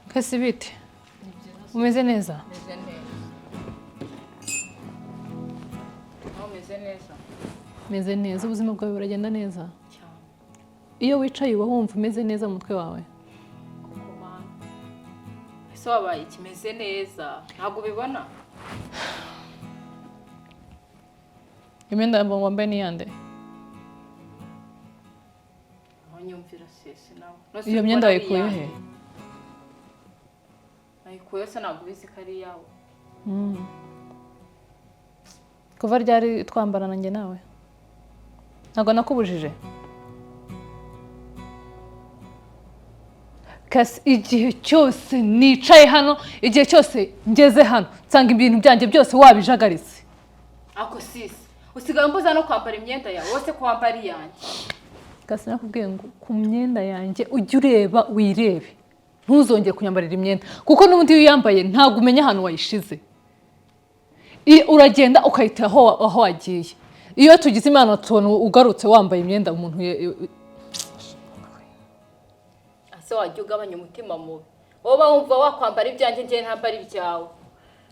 Kasi bite? Umeze neza? Meze neza. Meze neza. Meze neza, ubuzima bwawe buragenda neza? Cyane. Iyo wicaye uba wumva umeze neza mu mutwe wawe? Ese wabaye kimeze neza? Ntabwo ubibona? Imyenda wambaye ni yande? Aho nyumvira sese nawe. Iyo myenda wayikuye he? Nayikuye se ntabwo ubizi ko ari iyawe. Kuva ryari twambarana njye nawe? Ntabwo nakubujije? Kasi igihe cyose nicaye hano, igihe cyose ngeze hano, nsanga ibintu byanjye byose wabijagaritse. Ako sisi, usigaye mbuza no kwambara imyenda yawe, wose ko wambara iyanjye. Kasi nakubwiye ngo ku myenda yanjye ujye ureba wirebe. Ntuzongere kunyambarira imyenda. Kuko n'ubundi iyo uyambaye ntabwo umenya ahantu wayishize. Uragenda ukayita aho wagiye. Iyo tugize imana tubona ugarutse wambaye imyenda umuntu ase wajya ugabanya umutima mubi. Wowe wumva wakwambara ibyanjye ngiye ntambara ibyawe.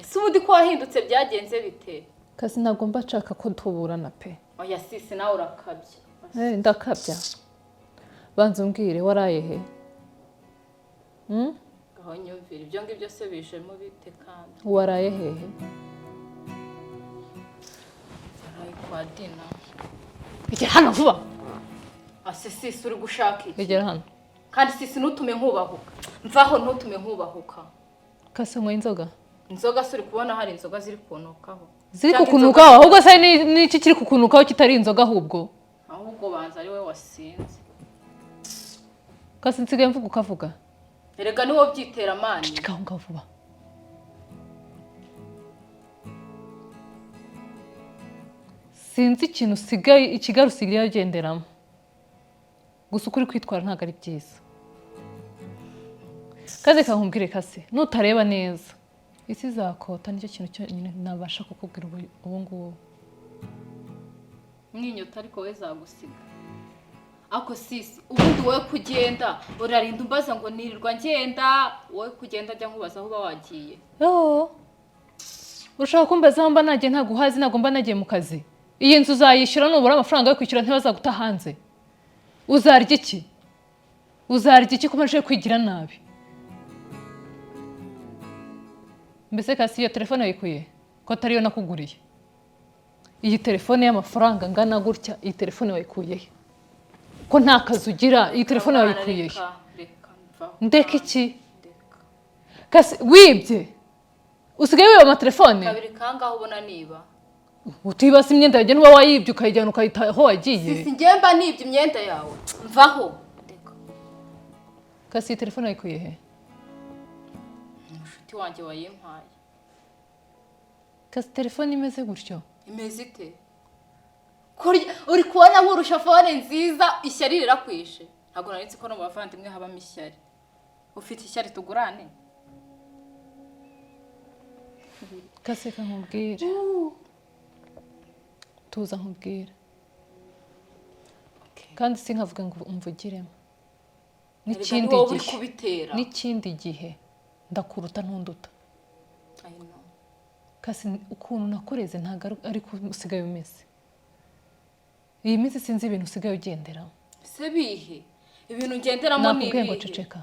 Ese ubundi ko wahindutse byagenze bite? Kasi ntabwo mba nshaka ko tuburana pe. Oya sisi nawe urakabya. Ndakabya. Banza umbwire waraye he? Aho nyumvira ibyo ngibyo se bijemo bite kandi? Waraye hehe? Yaraye kwa Dina. Igera hano vuba. Ase sisi uri gushaka iki? Igera hano. Kandi sisi ntutume nkubahuka. Mvaho ntutume nkubahuka. Kasi unywa inzoga? Inzoga se uri kubona hari inzoga ziri kunukaho. Ziri kukunukaho ahubwo se n'iki kiri kukunukaho kitari inzoga ahubwo? Ahubwo banza ari we wasinze. Kasi nsigaye mvuga ukavuga? Erega niwo byitera amani. Cikaho ngaho vuba. Sinzi ikintu usigaye ikigali usigaye ugenderamo. Gusa ukuri kwitwara ntabwo ari byiza. Kaze kankubwire kasi nutareba neza isi zakota nicyo kintu cyonyine nabasha kukubwira ubu ngubu. Mwinyota ariko we zagusiga. Ako sisi ubundi wowe kugenda urarinda umbaza ngo nirirwa ngenda, wowe kugenda ajya nkubaza aho wagiye. Ushaka kumbaza aho mba nagiye ntago uhazi, ntago mba nagiye mu kazi. Iyi nzu uzayishyura nubura amafaranga yo kwishyura ntibazaguta hanze. Uzarya iki? Uzarya iki kumaje kwigira nabi? Mbese kasi iyo telefone yayikuye ko atariyo nakuguriye? Iyi telefone y'amafaranga ngana gutya, iyi telefone wayikuye he? Ko nta kazi ugira, iyi telefone wayikuye he? Ndeka iki? Kasi wibye? Usigaye wiba amatelefone? Kabiri kangaho ubona niba. Utibasa imyenda yawe n'uba wayibye ukayijyana ukayita aho wagiye. Sisi ngemba nibye imyenda yawe. Mvaho. Kasi iyi telefone wayikuye he? Mushuti wanjye wayimpaye. Kasi telefone imeze gutyo? Imeze ite? Uri kubona nkurusha fone nziza ishyari rirakwishe. Ntabwo nari nzi ko no mu bavandimwe habamo ishyari. Ufite ishyari tugurane? Kasi kankubwire. Tuza nkubwire. Kandi sinkavuga ngo umvugiremo. N'ikindi gihe ndakuruta ntunduta. Kasi ukuntu nakoreze ntago ariko usigaye umeze. Iyi minsi sinzi ibintu usigaye ugenderamo. Se bihe ibintu ngenderamo ni nakubwiye ngo ceceka.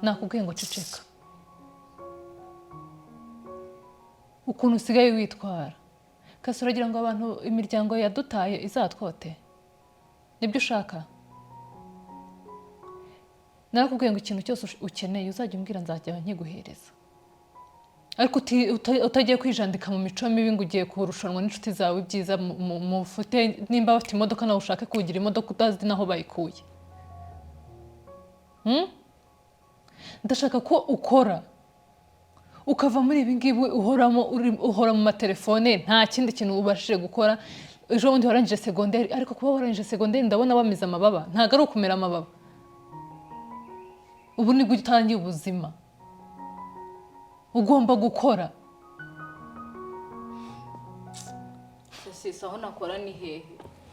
Nakubwiye ngo ceceka. Ukuntu usigaye witwara. Kasi uragira ngo abantu imiryango yadutaye izatwote? Nibyo ushaka? Narakubwiye ngo ikintu cyose ukeneye uzajya umbwira nzajya nkiguhereza. Ariko utagiye kwijandika mu mico mibi ngo ugiye kurushanwa n'inshuti zawe byiza mufute nimba bafite imodoka nawe ushake kugira imodoka utazi naho bayikuye. Ndashaka ko ukora ukava muri ibi ngibi uhora mu matelefone nta kindi kintu ubashije gukora. Ejo bundi warangije secondaire ariko kuba warangije secondaire ndabona bamiza amababa ntago ari ukumera amababa. Ubu ni gutangiye ubuzima. Ugomba gukora. Sisi aho nakora ni hehe?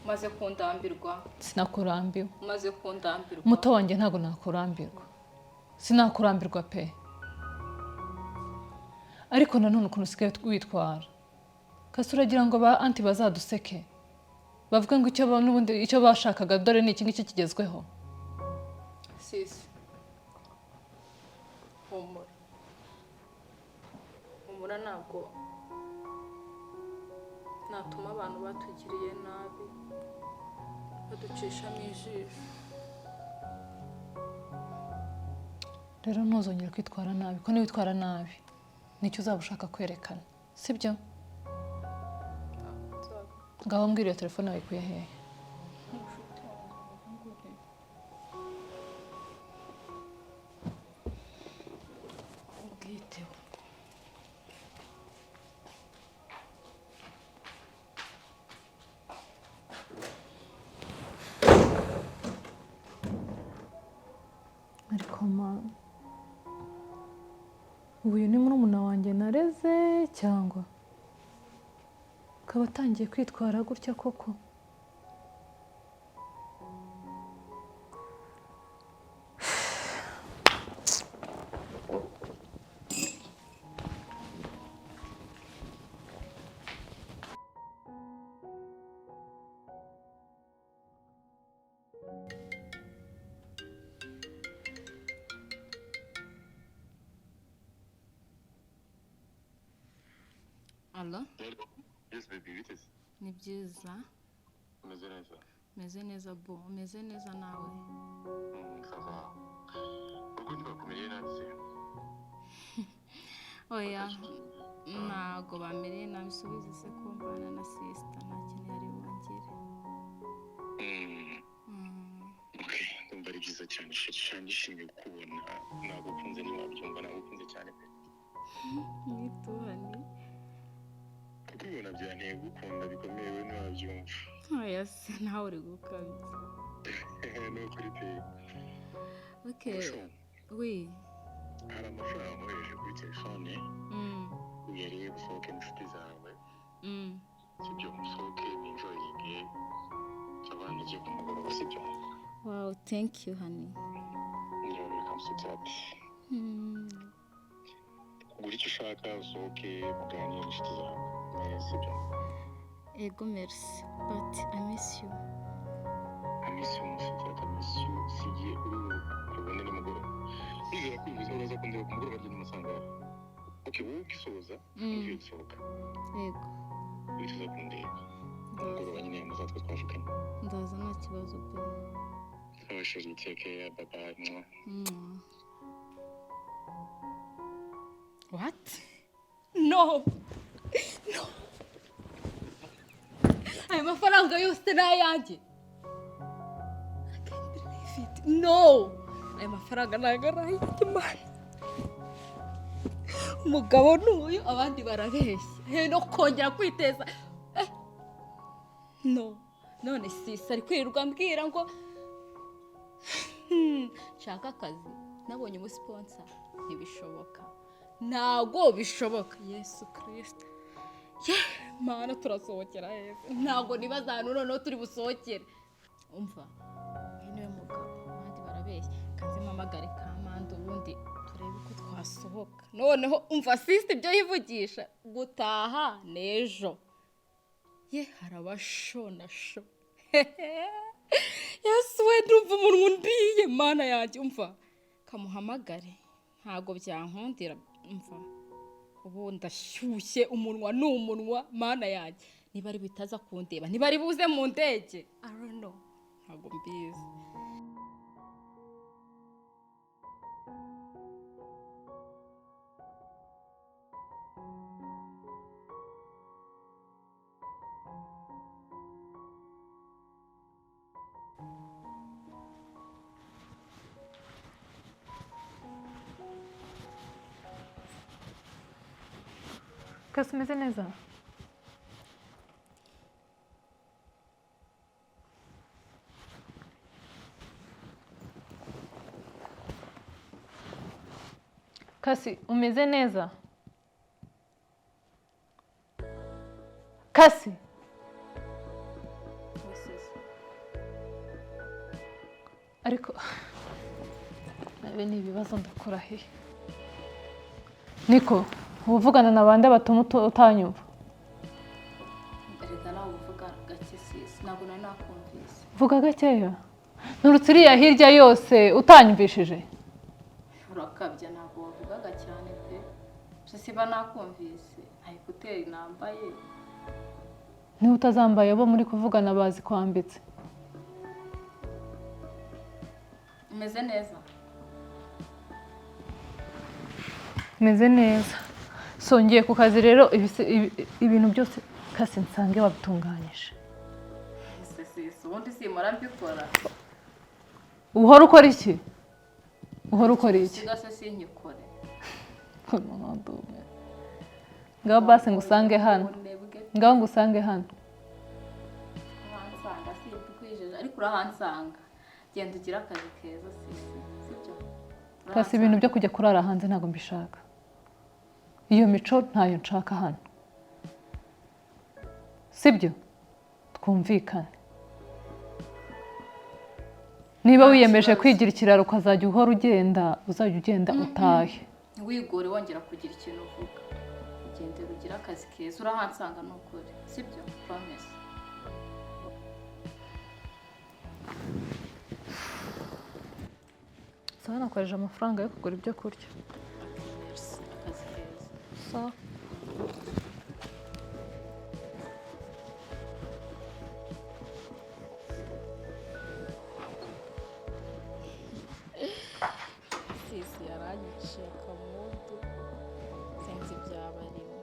Maze kundambirwa. Sinakurambiwe. Maze kundambirwa. Muto wanjye ntago nakurambirwa. sinakurambirwa pe ariko nanone ukuntu usigaye witwara kasi uragira ngo ba anti bazaduseke bavuga ngo icyo n'ubundi icyo bashakaga dore ni iki ngiki kigezweho sisi humura ntabwo natuma abantu batugiriye nabi baducishamo ijisho rero ntuzongere kwitwara nabi ko niwitwara nabi nicyo uzaba ushaka kwerekana sibyo ngaho mbwira iyo telefone wayikuye hehe ubwiteho ariko mama uyu ni murumuna wanjye nareze cyangwa akaba atangiye kwitwara gutya koko Allo? Yes, baby, it is. Ni byiza. Umeze neza. Meze neza bo, umeze neza nawe. SAVA. Ubwo ntibakumereye nabi se? Oya, ntago bamereye nabi subize se ko mbana na sister nta kintu yari wangire. Okay, ndumva ari byiza cyane shit nishimiye kukubona nagukunze ntiwabyumva nagukunze cyane pe. Nituhani. Kukubona byanteye gukunda bikomeye we ntiwabyumva. Oya se nawe uri gukabya. No kuri pe. Okay. Oui. Hari amafaranga nkoresheje kuri telefone. Uyariye gusohoka inshuti zawe. Sibyo musohoke enjoyinge. Cyabana ngiye kumugoroba sibyo. Wow, thank you honey. You're welcome sweetheart. Kugura icyo ushaka usohoke muganire inshuti zawe. Sibyo. Ego merci, but I miss you. I miss you sweetheart, I miss you. Sigiye kubona nimugoroba. Nizera ko ubizi uraza kundeba ku mugoroba ry'ino masanga. Okay, wowe ugisoza ugiye gusohoka. Yego. Wifuza kundeba. Umugoroba nyine yamazatwe twavuganye. Ndaza nta kibazo pe. Oh, chérie, take care. Bye-bye. What? No. No. Ayo mafaranga yose nayanjye. I can't believe it. No. Ayo mafaranga nagaraye kimana. Umugabo n'uyu abandi barabeshya. No kongera kwiteza. No. None sisi ari kwirirwa mbwira ngo shaka akazi nabonye umusponsor ntibishoboka ntago bishoboka Yesu Kristo mana turasohokera heza ntago nibaza hano noneho turi busohokere umva niwe mugabo abandi barabeshya kanze mpamagare kamanda ubundi turebe ko twasohoka noneho umva sisi ibyo yivugisha gutaha nejo harabashona sho Yesu we ndumva umunwa undiye mana yanjye umva kamuhamagare ntago byankundira umva ubu ndashyushye umunwa n'umunwa mana yanjye niba ari bitaza kundeba niba ari buze mu ndege I don't know ntago mbizi Kasi umeze neza Kasi umeze neza Kasi ariko nabe ni ibibazo ndakora he niko uvugana na bande batuma utanyumva erega nawe uvuga gake sisi ntabwo nari nakumvise vuga gakeya nurutsiriya hirya yose utanyumvishije urakabya ntabwo wavugaga cyane pe sisi ba nakumvise nta ekuteri nambaye niba utazambaye bo muri kuvugana bazi kwambitse umeze neza meze neza songeye ku kazi rero ibintu byose kasi nsange wabitunganyije sisi ubundi simara mbikora uhora ukora iki uhora ukora iki sigase sinkikore ngaho basi ngusange hano ngaho ngusange hano urahansanga simbikwijeje ariko urahansanga genda ugira akazi keza sisi sibyo kasi ibintu byo kujya kurara hanze ntabwo mbishaka iyo mico ntayo nshaka hano sibyo twumvikane niba wiyemeje kwigira ikiraro ukazajya uhora ugenda uzajya ugenda utahe wigore wongera kugira ikintu uvuga ugendera ugira akazi keza urahansanga n'ukuri sibyo promise sawa nakoresha amafaranga yo kugura ibyo kurya merci akazi keza sawa sisi yaranyiciye akamudu sinzi ibyaba arimo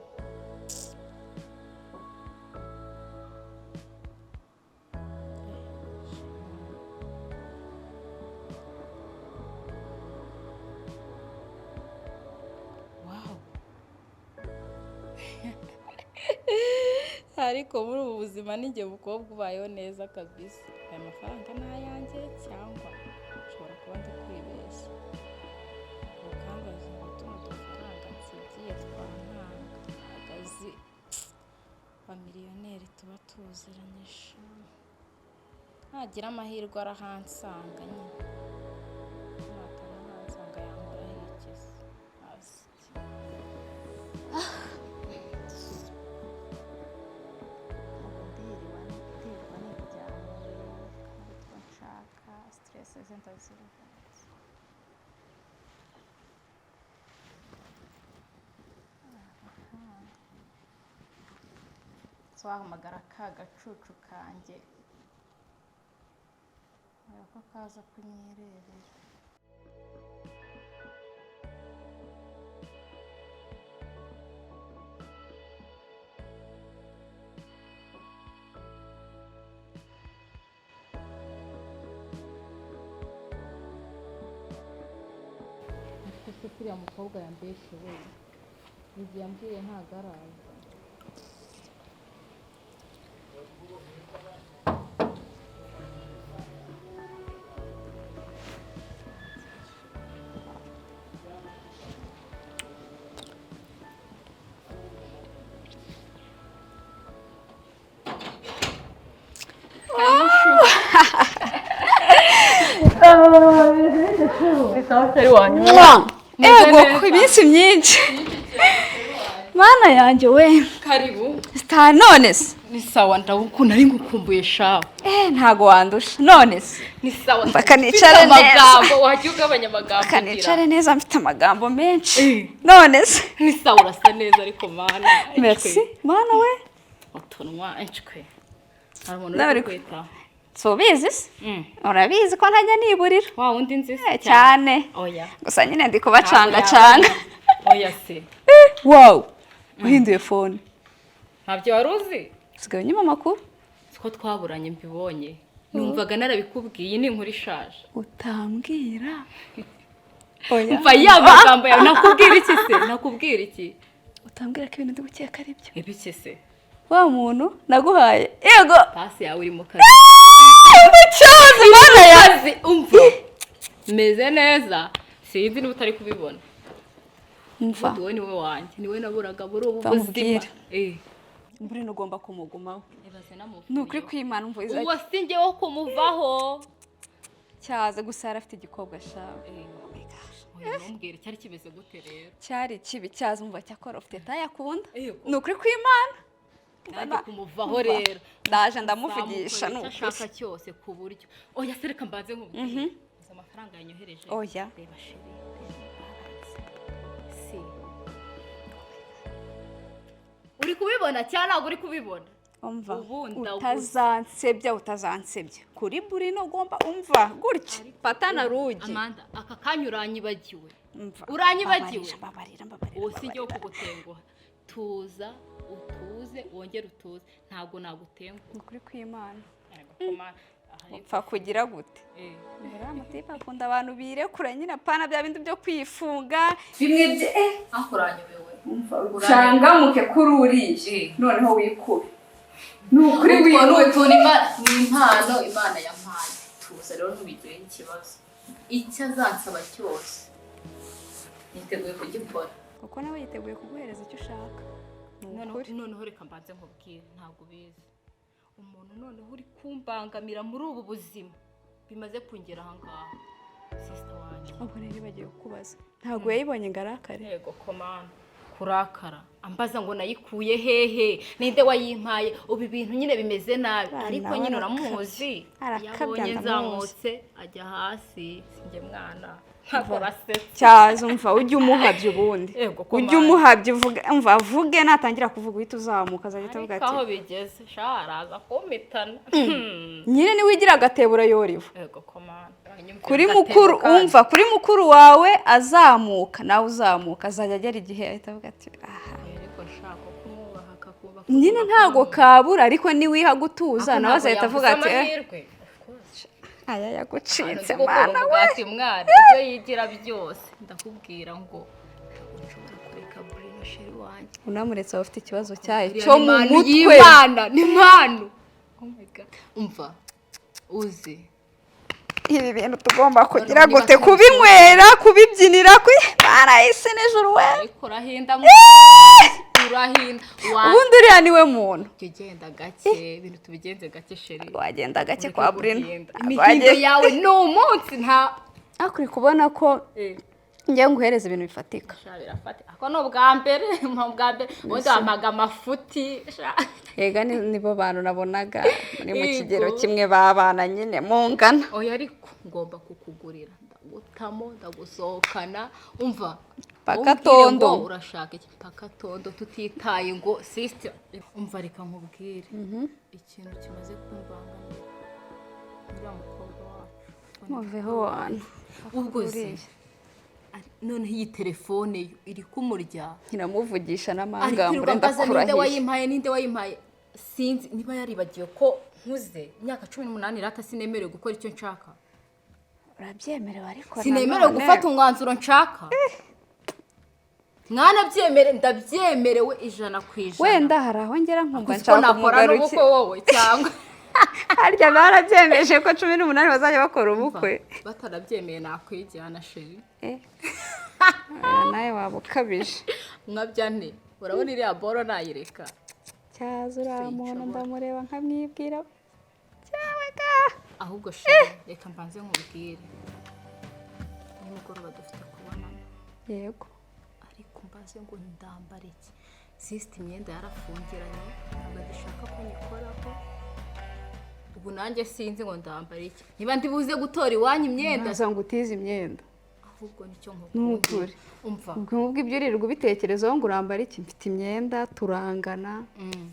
ariko muri ubu buzima n'igihe umukobwa ubayeho neza kabisa aya mafaranga ni ayanjye cyangwa ushobora kuba ndi kwibeshya ukangaza ngo tuno dufaranga nsigiye twankagazi bamiliyoneri tuba tuziranyije ntagira amahirwe arahansanga nyine natarahansanga yambara yigeze hasi wahamagara ka gacucu kanjye ko kaza kunyirebera ariko kuriya mukobwa yambeshye we igihe yambwiye ntago araza ego iminsi myinshi mana yanjye we karibu sita none se ni sawa ndabukunda ari ngukumbuye shawe ntago wandusha none se ni sawa bakanicare neza wajya ugabanya amagambo bakanicare neza mfite amagambo menshi none se ni sawa urasa neza ariko mana merci mana we utunwa enchwe hari umuntu uri kwita subizi se urabizi ko ntajya niburira wa wundi nzise cyane oya gusa nyine ndi kubacanga canga oya se wow uhinduye phone ntabyo waruzi sigaye nyuma makuru siko twaburanye mbibonye numvaga narabikubwiye ni inkuru ishaje utambwira oya mva ya magambo yawe nakubwira iki se nakubwira iki utambwira ko ibintu ndi gukeka ari byo ibiki se wa muntu naguhaye yego pasi yawe uri mu kazi cyazi mana yazi umva meze neza sinzi niba utari kubibona umva wowe niwe wanjye niwe naburaga muri ubu buzima mburi ugomba kumugumaho ibaze namuvuye nukuri kwimana umva izajya uwo sinjye wo kumuvaho cyaza gusa yarafite igikobwa shawe oya ntumbwire cyari kimeze gute rero cyari kibi cyaza umva cyakora ufite tayakunda Yego. ni ukuri kw'Imana nanjye kumuvaho rero ndaje ndamuvugisha icyo n'ukuri ashaka cyose ku buryo oya se reka mbanze nkubwire izo amafaranga yanyohereje oya reba sheri si uri kubibona cyangwa ntabwo uri kubibona umva Ubundi utazansebya kuri burino ugomba umva gutya patana rugi Amanda aka kanya uranyibagiwe umva uranyibagiwe mbabarira uwo si njye wo kugutenguha tuza utuze wongere utuze ntabwo nagutenguha ni ukuri kw'Imana Aha upfa kugira gute uriya mutipe akunda abantu birekura nyine apana bya bindi byo kwifunga bimwe bye akuranyobewe ushangamuke kuri uriye noneho wikube ni ukuri wihuta ni impano Imana yampaye tuza rero ntubigire ikibazo icyo azansaba cyose niteguye kugikora kuko nawe yiteguye kuguhereza icyo ushaka noneho reka mbanze nkubwire ntabwo ubizi umuntu noneho uri kumbangamira muri ubu buzima bimaze kungera aha ngaha sister wanjye ubwo rero bagiye kukubaza ntabwo yayibonye ngo arakare yego komanda kurakara ambaza ngo nayikuye hehe ninde wayimpaye ubu ibintu nyine bimeze nabi ariko nyine uramuzi yabonye nzamutse ajya hasi sinjye mwana cyaza umva ujye umuhabye ubundi ujye umuhabye umva avuge natangira kuvuga uhita uzamuka azajya atavuga ati aho bigeze sharaza kumitana nyine ni wigira agatebura yoriwe yego komanda kuri mukuru umva kuri mukuru wawe azamuka nawe uzamuka azajya agera igihe ahita avuga ati aha ariko shaka kumwubaha akakubaha nyine ntago kabura ariko ni wiha gutuza nawe azahita avuga ati aya yagucitse mana we ati mwana ibyo yigira byose ndakubwira ngo nshobora kureka Bruno sheri wanjye unamuretse ufite ikibazo cyayo cyo mu mutwe y'Imana ni impano oh my god umva uzi ibi bintu tugomba kugira gute kubinywera kubibyinira barahise nijoro we ariko rahinda urahinda ubundi uriya niwe muntu genda gake ibintu tubigenze gake sheri wagenda gake kwa Bruno imihindo yawe ni umunsi nta akuri kubona ko ngiye nguhereza ibintu bifatika birafatika ako ni ubwa mbere ubundi wamaga amafuti yega nibo bantu nabonaga muri mu kigero kimwe babana nyine mungana oya ariko ngomba kukugurira ndagutamo ndagusohokana umva pakatondo urashaka iki pakatondo tutitaye ngo sister umva reka nkubwire ikintu kimaze kumbangamira uriya mukobwa wacu muveho wana ubwo se none iyi telefone iri kumurya nkiramuvugisha n'amangambure ndakurahiye ninde wayimpaye sinzi niba yaribagiye ko nkuze imyaka 18 rata sinemerewe gukora icyo nshaka urabyemerewe ariko sinemerewe gufata umwanzuro nshaka mwana byemere ndabyemerewe 100%. Wenda hari aho ngera nkumva nshaka kumugaruki wowe cyangwa harya barabyemeje ko 18 bazajya bakora ubukwe batarabyemeye nakwijyana sheri naye waba ukabije mwabyane urabona iriya boro nayireka cyaza uramuntu ndamureba nkamwibwira cyawe ga ahubwo sheri reka mbanze nkubwire nimugoroba dufite kubonana yego ariko mbanze ngo ndambare iki system imyenda yarafungiranye ntabwo dushaka ko nikoraho ubu nanjye sinzi ngo ndambare iki niba ndibuze gutora iwanyu imyenda naza ngo utize imyenda ahubwo nicyo nkubwira umva ubwo ibyo urirwa ubitekerezaho ngo urambare iki mfite imyenda turangana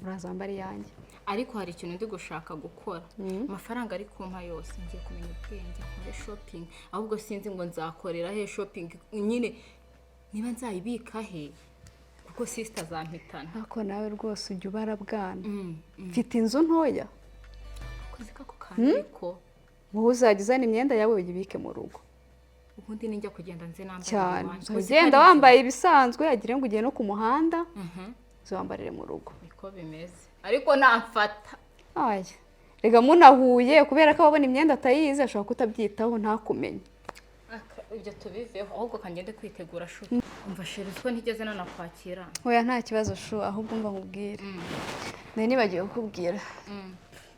urazambara iyanjye ariko hari ikintu ndi gushaka gukora amafaranga ari kumpa yose ngiye kumenya ubwenge nkore shopping ahubwo sinzi ngo nzakorera he shopping nyine niba nzayibika he kuko sister zampitana ariko nawe rwose ujya ubara bwana mfite inzu ntoya kuzika ko kaniko wowe uzajya uzana imyenda yawe uyibike mu rugo ubundi ninjya kugenda nze nambaye cyane ugenda wambaye ibisanzwe agire ngo ugiye no ku muhanda uzambarire mu rugo niko bimeze ariko namfata aya rega munahuye kubera ko ababona imyenda atayizi ashobora kutabyitaho ntakumenye ibyo tubiveho ahubwo kangende kwitegura shu umva sheri ko ntigeze nanakwakira oya nta kibazo shu ahubwo mva nkubwire nari nibagiwe kukubwira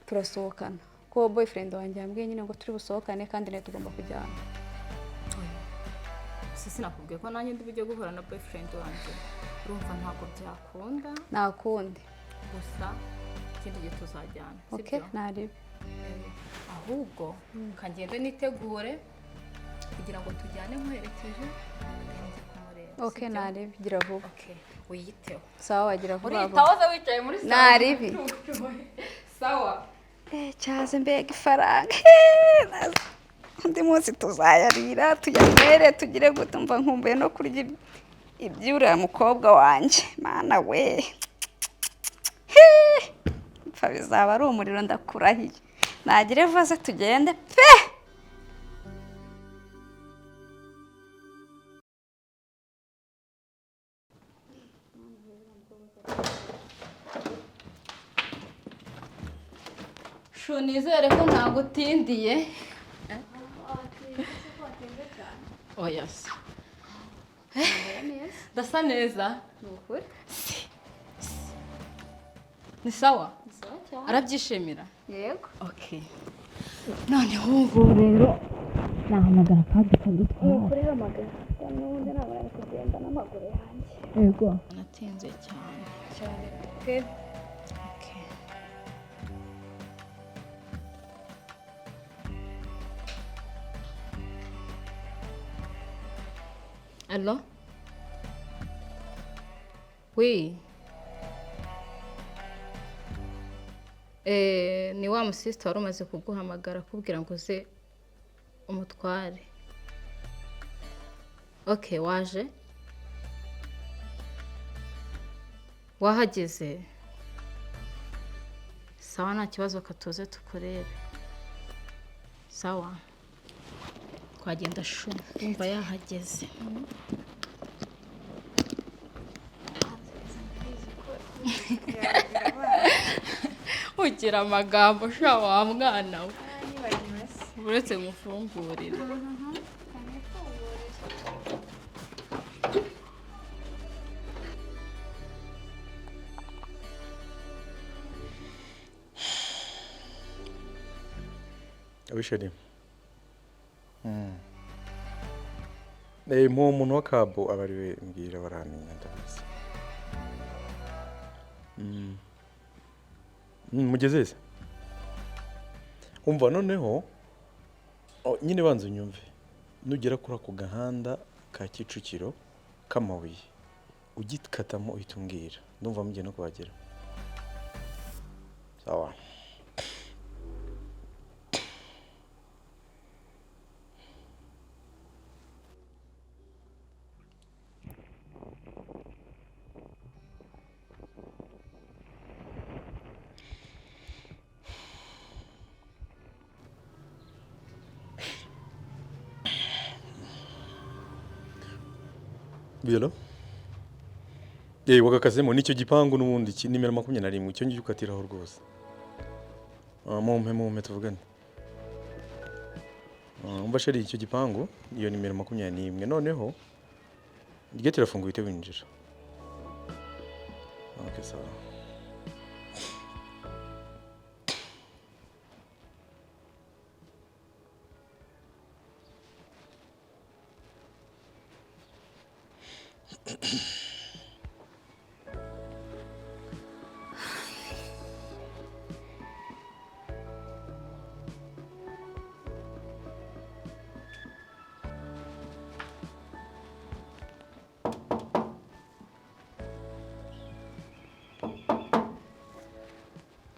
turasohokana ko boyfriend wanjye yambwiye nyine ngo turi busohokane kandi ne tugomba kujyana. Sinakubwiye ko nanjye ndi bujye guhura na boyfriend wanjye. Urumva ntabwo byakunda. Nakundi. Gusa ikindi gihe tuzajyana. Okay, naribi. Ahubwo kangende nitegure kugira ngo tujyane nkwerekeje ngiye kumureba. Okay, naribi gira vuba. Okay, uyiteho. Sawa wagira vuba. Uri tawaza wicaye muri sawa. Naribi. Sawa. Cyaze mbega ifaranga. Undi munsi tuzayarira tuyanywere tugire gutumva nkumbuye no kurya ibyura mukobwa wanje. Mana we. Pfa bizaba ari umuriro ndakurahiye. Nagire vaze tugende pe. Nizere ko ntagutindiye. Oya se. Ndasa neza. Nukuri. Ni sawa? Sawa cyane. Arabyishimira? Yego. Okay. None ubu rero nahamagara kandi kagutwara. Nukuri hamagara. Nubundi ntabwo ari kugenda n'amaguru yanjye. Yego. Natinze cyane. Cyane pe. Okay. Allo? Oui. Ni wa musista wari umaze kuguhamagara kubwira ngo uze umutware. Okay, waje? Wahageze? Sawa nta kibazo katuze tukurebe. Sawa. Twagenda shu umva yahageze. Ugira amagambo sha wa mwana we. Uretse mufungurira. Abisheri. Mu muntu wa kabo abariwe mbwira baramenya ndabizi. Mugezeze. Umva noneho nyine banza unyumve. Nugera kuri ako gahanda ka Kicukiro k'amabuye. Ugikatamo uhita umbwira. Ndumva mugiye no kuhagera. Sawa. Biyalo? Wagakazemo nicyo gipangu n'ubundi nimero 21 icyo ngiye ukatiraho rwose. Mumpe tuvugane. Umva sheri icyo gipangu iyo nimero 21 noneho iryo tirafunguye ite winjira. Okay sawa.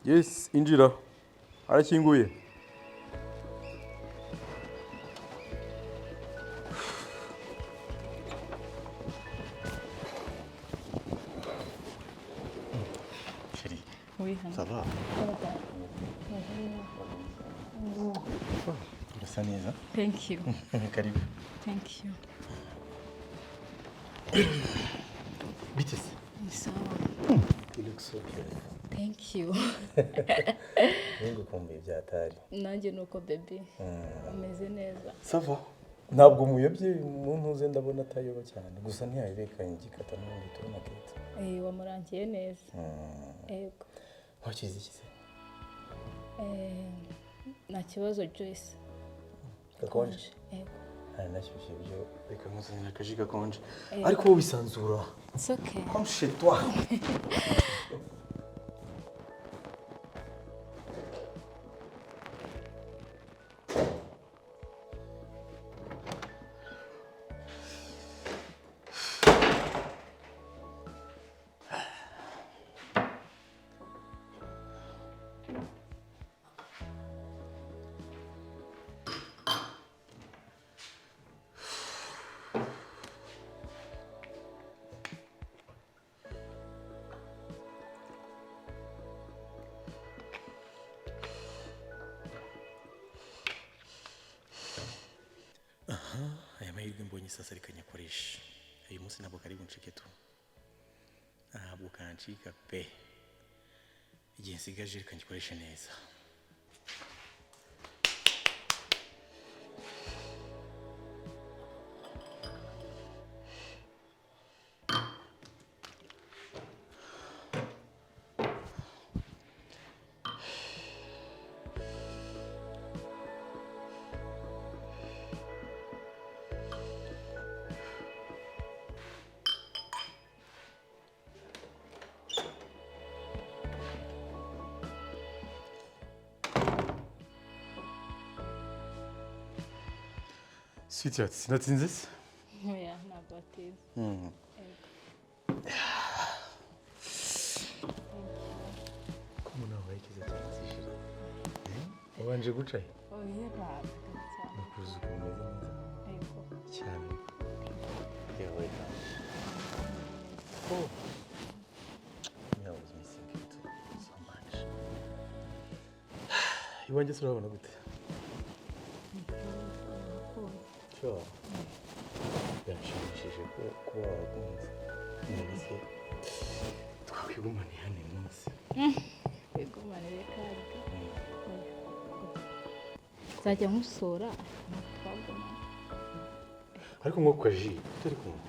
Yes, injira. Arakinguye. Chérie. Oui, ça va? Urasa neza. Thank you. Karibu. Thank you. Biteze. Ni sawa. You look so beautiful. Thank you. Ningo kumbe byatari. Nanjye nuko baby. Ameze neza. Sava. Ntabwo muyobye umuntu uze ndabona atayoba cyane. Gusa ntiyabekanye igikata n'undi tubona kete. Wamurangiye neza. Yego. Wakize ikize. nta kibazo Joyce. Gakonje. Yego. Nashyushye ibyo reka nkuzanira akaji gakonje. Ariko wowe bisanzura. It's okay. Comme chez toi. Aya mahirwe mbonye sasa reka nyakoresha. Uyu munsi ntabwo kari buncike tu. Ntabwo kancika pe. Igihe nsigaje reka ngikoreshe neza. Sweetheart, sinatinze se? Oya ntabwo atize. Ko nawe wayikize cyane sishira. Wabanje guca he? Oya ntabwo cyane. Nakuzi kumeze neza. Yego. Cyane. Yewe. Oh. Yeah, I was missing you too so much. Iwanjye surabona gute? Sure. Birashimishije ko kuba wakunze. Nese twakwigumana hano munsi. Kwigumana reka. Zajya nkusora twagumana. Ariko nko kaji turi kumwe.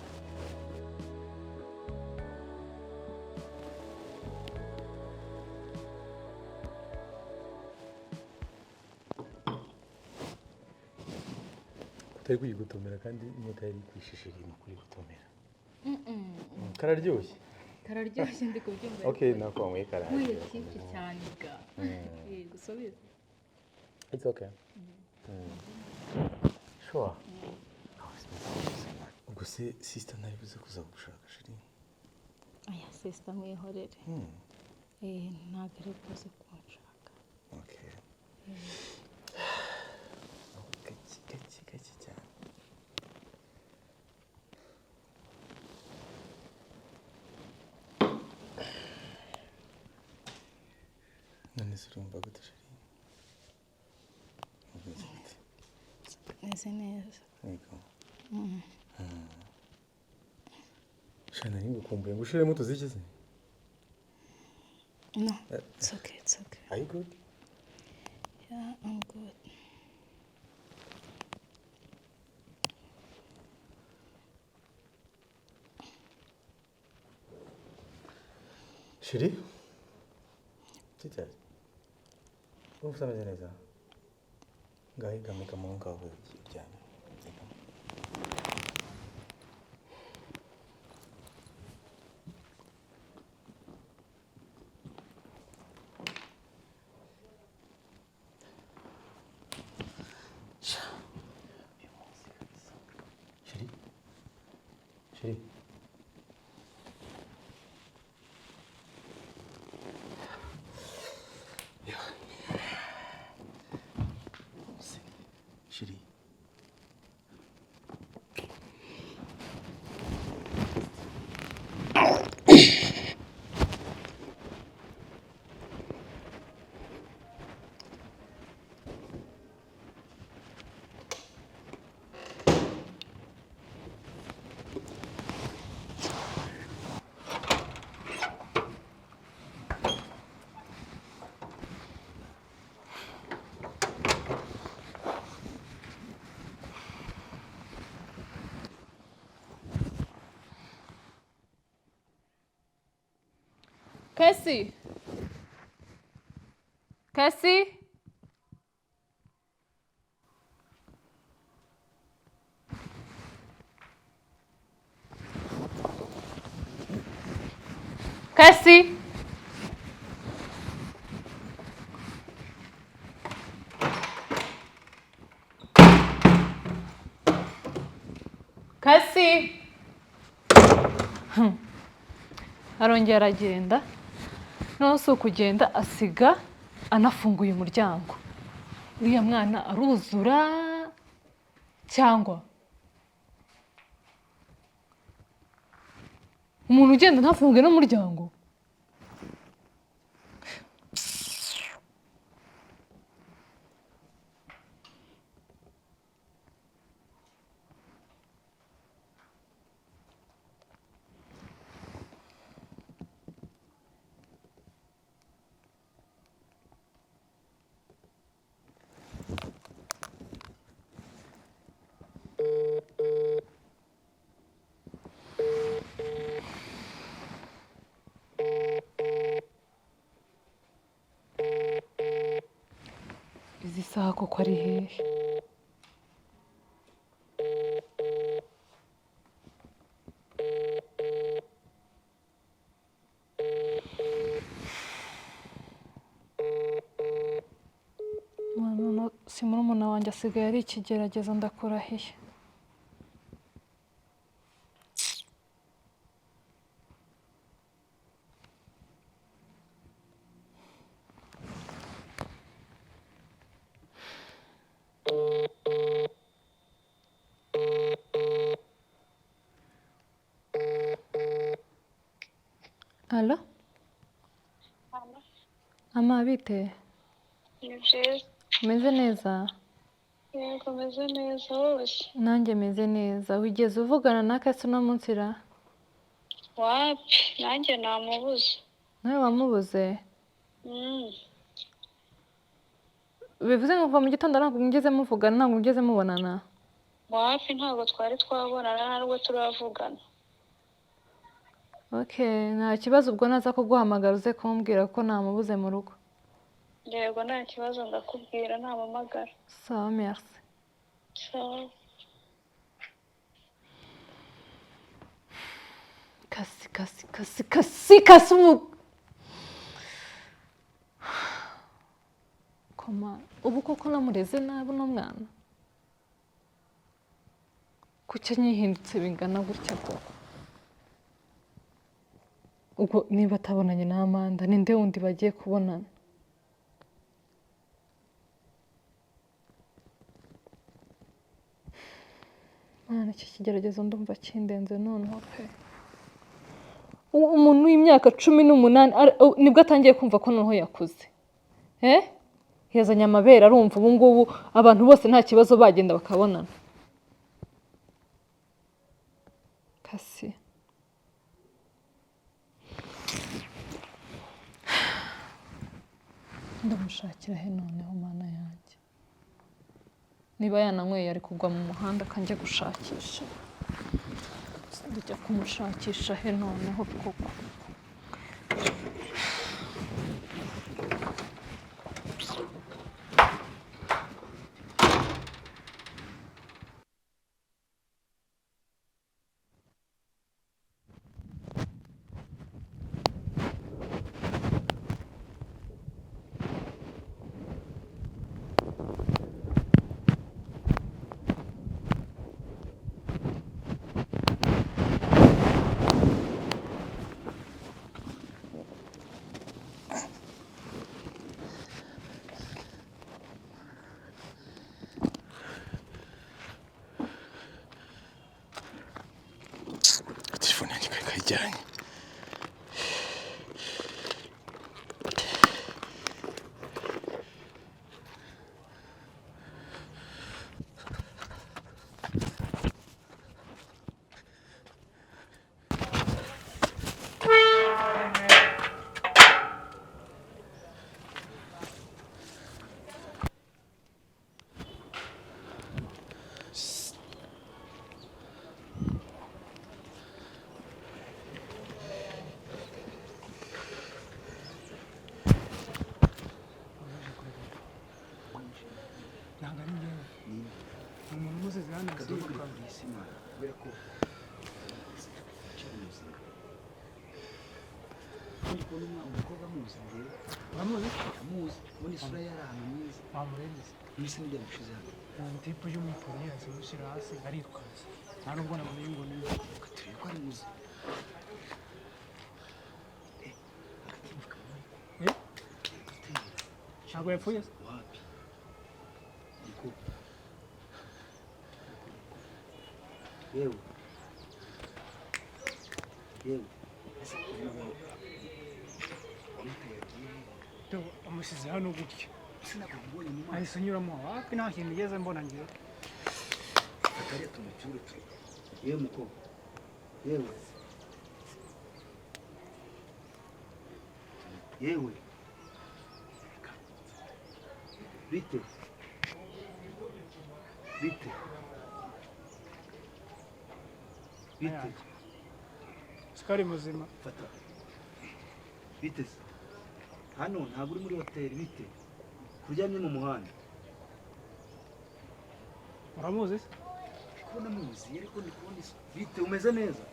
Utari kuyigutomera kandi inyota yari kwishishira iri kuri gutomera. Kararyoshye. Kararyoshye ndi kubyumva. Okay, nakwamwe kararyoshye. Muye cyinshi cyane ga. Gusubiza. It's okay. Sure. Ubwo se sister nabivuze kuza gushaka shiri. Aya sister mwihorere. Ntabwo ari kuza kunshaka. Okay. Gake cyane. None se urumva gute shiri? Neze neza. Yego. Shana ngukumbuye ngushiremo tuzikize? No, it's okay, it's okay. Are you good? Yeah, I'm good. Shiri? Tita. Ufite ameze neza? Ngaho igamika mu ngaho cyane. Shiri? Shiri? Shiri. Cassie? Cassie? Kasi. Kasi. Arongera aragenda. Noneho si ukugenda asiga anafunguye umuryango. Uriya mwana aruzura cyangwa umuntu ugenda ntafunge n'umuryango. Izi saha koko ari hehe? Si murumuna wanjye asigaye ari ikigeragezo ndakurahiye. Alo? Ama bite? Ni byiza. Umeze neza? Yego meze neza wose. Nanjye meze neza. Wigeze uvugana na Kasi uno munsi ra? Wapi nanjye namubuze. Nawe wamubuze? Mm. Bivuze ngo kuva mu gitondo ntabwo mugeze muvugana, ntabwo mugeze mubonana? Wapi ntabwo twari twabonana ntabwo turavugana. Okay, nta kibazo ubwo naza kuguhamagara uze kumbwira ko namubuze mu rugo. Yego nta kibazo ndakubwira ntamamagara. Sawa, merci. Sawa. Kasi Koma, ubu koko namureze nabi uno mwana? Kuki anyihindutse bingana gutya koko? Ubwo niba atabonanye na Amanda ninde wundi bagiye kubonana? Mwana iki kigeragezo ndumva kindenze noneho pe. Umuntu w'imyaka 18 nibwo atangiye kumva ko noneho yakuze. Yazanye amabere arumva ubu ngubu abantu bose nta kibazo bagenda bakabonana. Kasi. Ndamushakira he noneho mana yanjye. Niba yananyweye ari kugwa mu muhanda kanjye gushakisha. Ndajya kumushakisha he noneho koko. Telefone yanjye kayijyanye. kubona umukobwa amuzi njyewe uramuzi amuzi ubundi isura ye ari ahantu mwiza wamurengeze mbese n'ibyo yamushize hano tipu y'umupoli azimushyira hasi aritwaza nta nubwo namenye ngo ni turebe ko ari muzi ntabwo yapfuye se wapi niko yewe yewe ese amusize hano gutya sinakubonye mu maso ahise unyuramo wapi nta kintu igeze mbona ngewe atari tumucyure tu yewe mukobwa yewe yewe bite bite bite sikari muzima fata bite se hano ntabwo uri muri hoteli bite kuryamye mu muhanda uramuzi se kubona muzi ariko ndi kubona bite umeze neza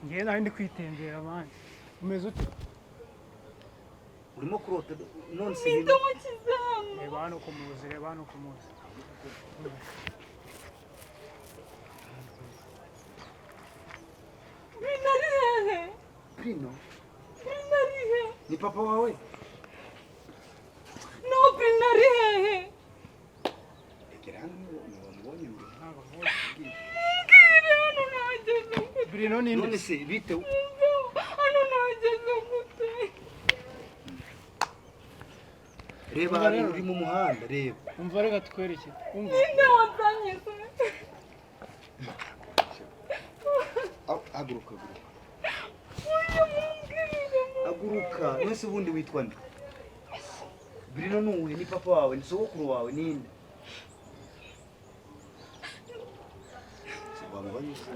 ngewe nawe ndi kwitembera mani umeze ute urimo kurota none se reba hano kumuzi reba hano kumuzi Prino ni papa wawe No, Prinari hehe. egera hano wamubonye mbere ntabwo Mbwira hano nageze gute. Bruno ni none nde se bite Hano nageze gute. reba hari uri mu muhanda reba umva reka tukwereke umva Ninde wazanye se? haguruka haguruka Uyu mumbwirire mu. haguruka nose ubundi witwa nde Bruno nuwe ni papa wawe ni sogokuru wawe ninde wamubonye se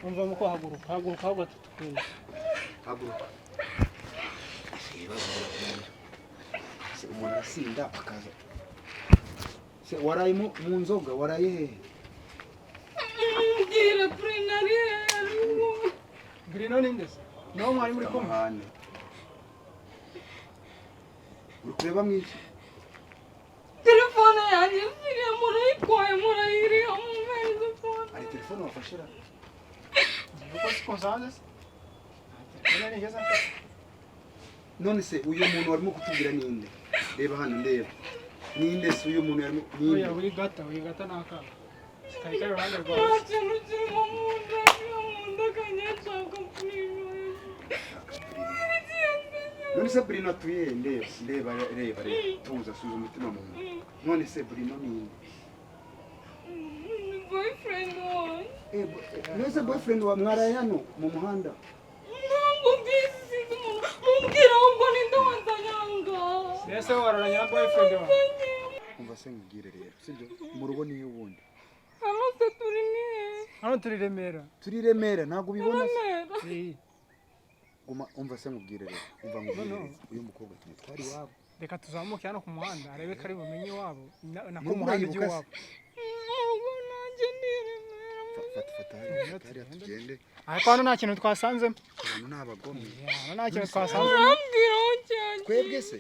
umva muko haguruka haguruka ahubwo tukwereke haguruka se umuntu asinda akaza se waraye mu nzoga waraye hehe Mbwira Prinari hehe. Bruno ni nde se nawe mwari muri kumwe amahane uri kureba mwiki Telefone yanjye siriya murayitwaye murayiriha mu mezi phone. hari telefone wafashira uko siko nsanze se telefone nigeze mfite none se uyu muntu warimo kutubwira ninde reba hano ndeba ninde se uyu muntu yarimo oya ninde wigata n'akana kari kari iruhande Nta rwawe kintu kirimo mu nda kanyashaka Prinari. none se Bruno atuye ndeba reba tuza suza umutima mu nda none se Bruno ninde Boyfriend wanjye. none se boyfriend wa mwaraye hano mu muhanda Ntabwo mbizi sinzi umuntu mumbwira ahubwo ninde wazanye aha ngaha. mbese wararanye na boyfriend wawe umva se nkubwire rero sibyo mu rugo niyo ubundi Hano se turi ni hehe? hano turi Remera turi Remera ntabwo ubibona se Remera. guma umva se nkubwire rero umva nkubwire uyu mukobwa tumutwara iwabo reka tuzamuke hano ku muhanda arebe ko ari bumenye iwabo nako Muri umuhanda ujya murayibuka se? iwabo Ntabwo nanjye ni Remera. fata hariya tugende ariko hano nta kintu twasanzemo abantu ni abagome hano nta kintu twasanzemo Urambwira aho cyagiye. twebwe se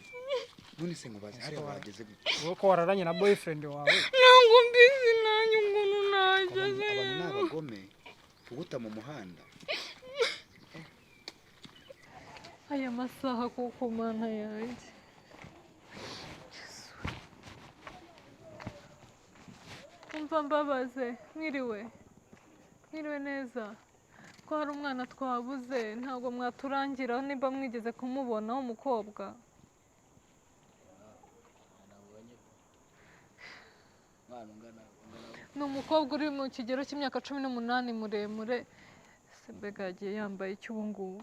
none se ngubaze hariya bageze gute wowe ko wararanye na boyfriend wawe Ntabwo mbizi nanjye ukuntu nageze. abantu ni abagome kuguta mu muhanda aya masaha kuko mana yanjye umva mbabaze mwiriwe neza ko hari umwana twabuze ntabwo mwaturangira niba mwigeze kumubona w'umukobwa ni umukobwa uri mu kigero cy'imyaka 18 muremure se mbega yagiye yambaye iki ubu ngubu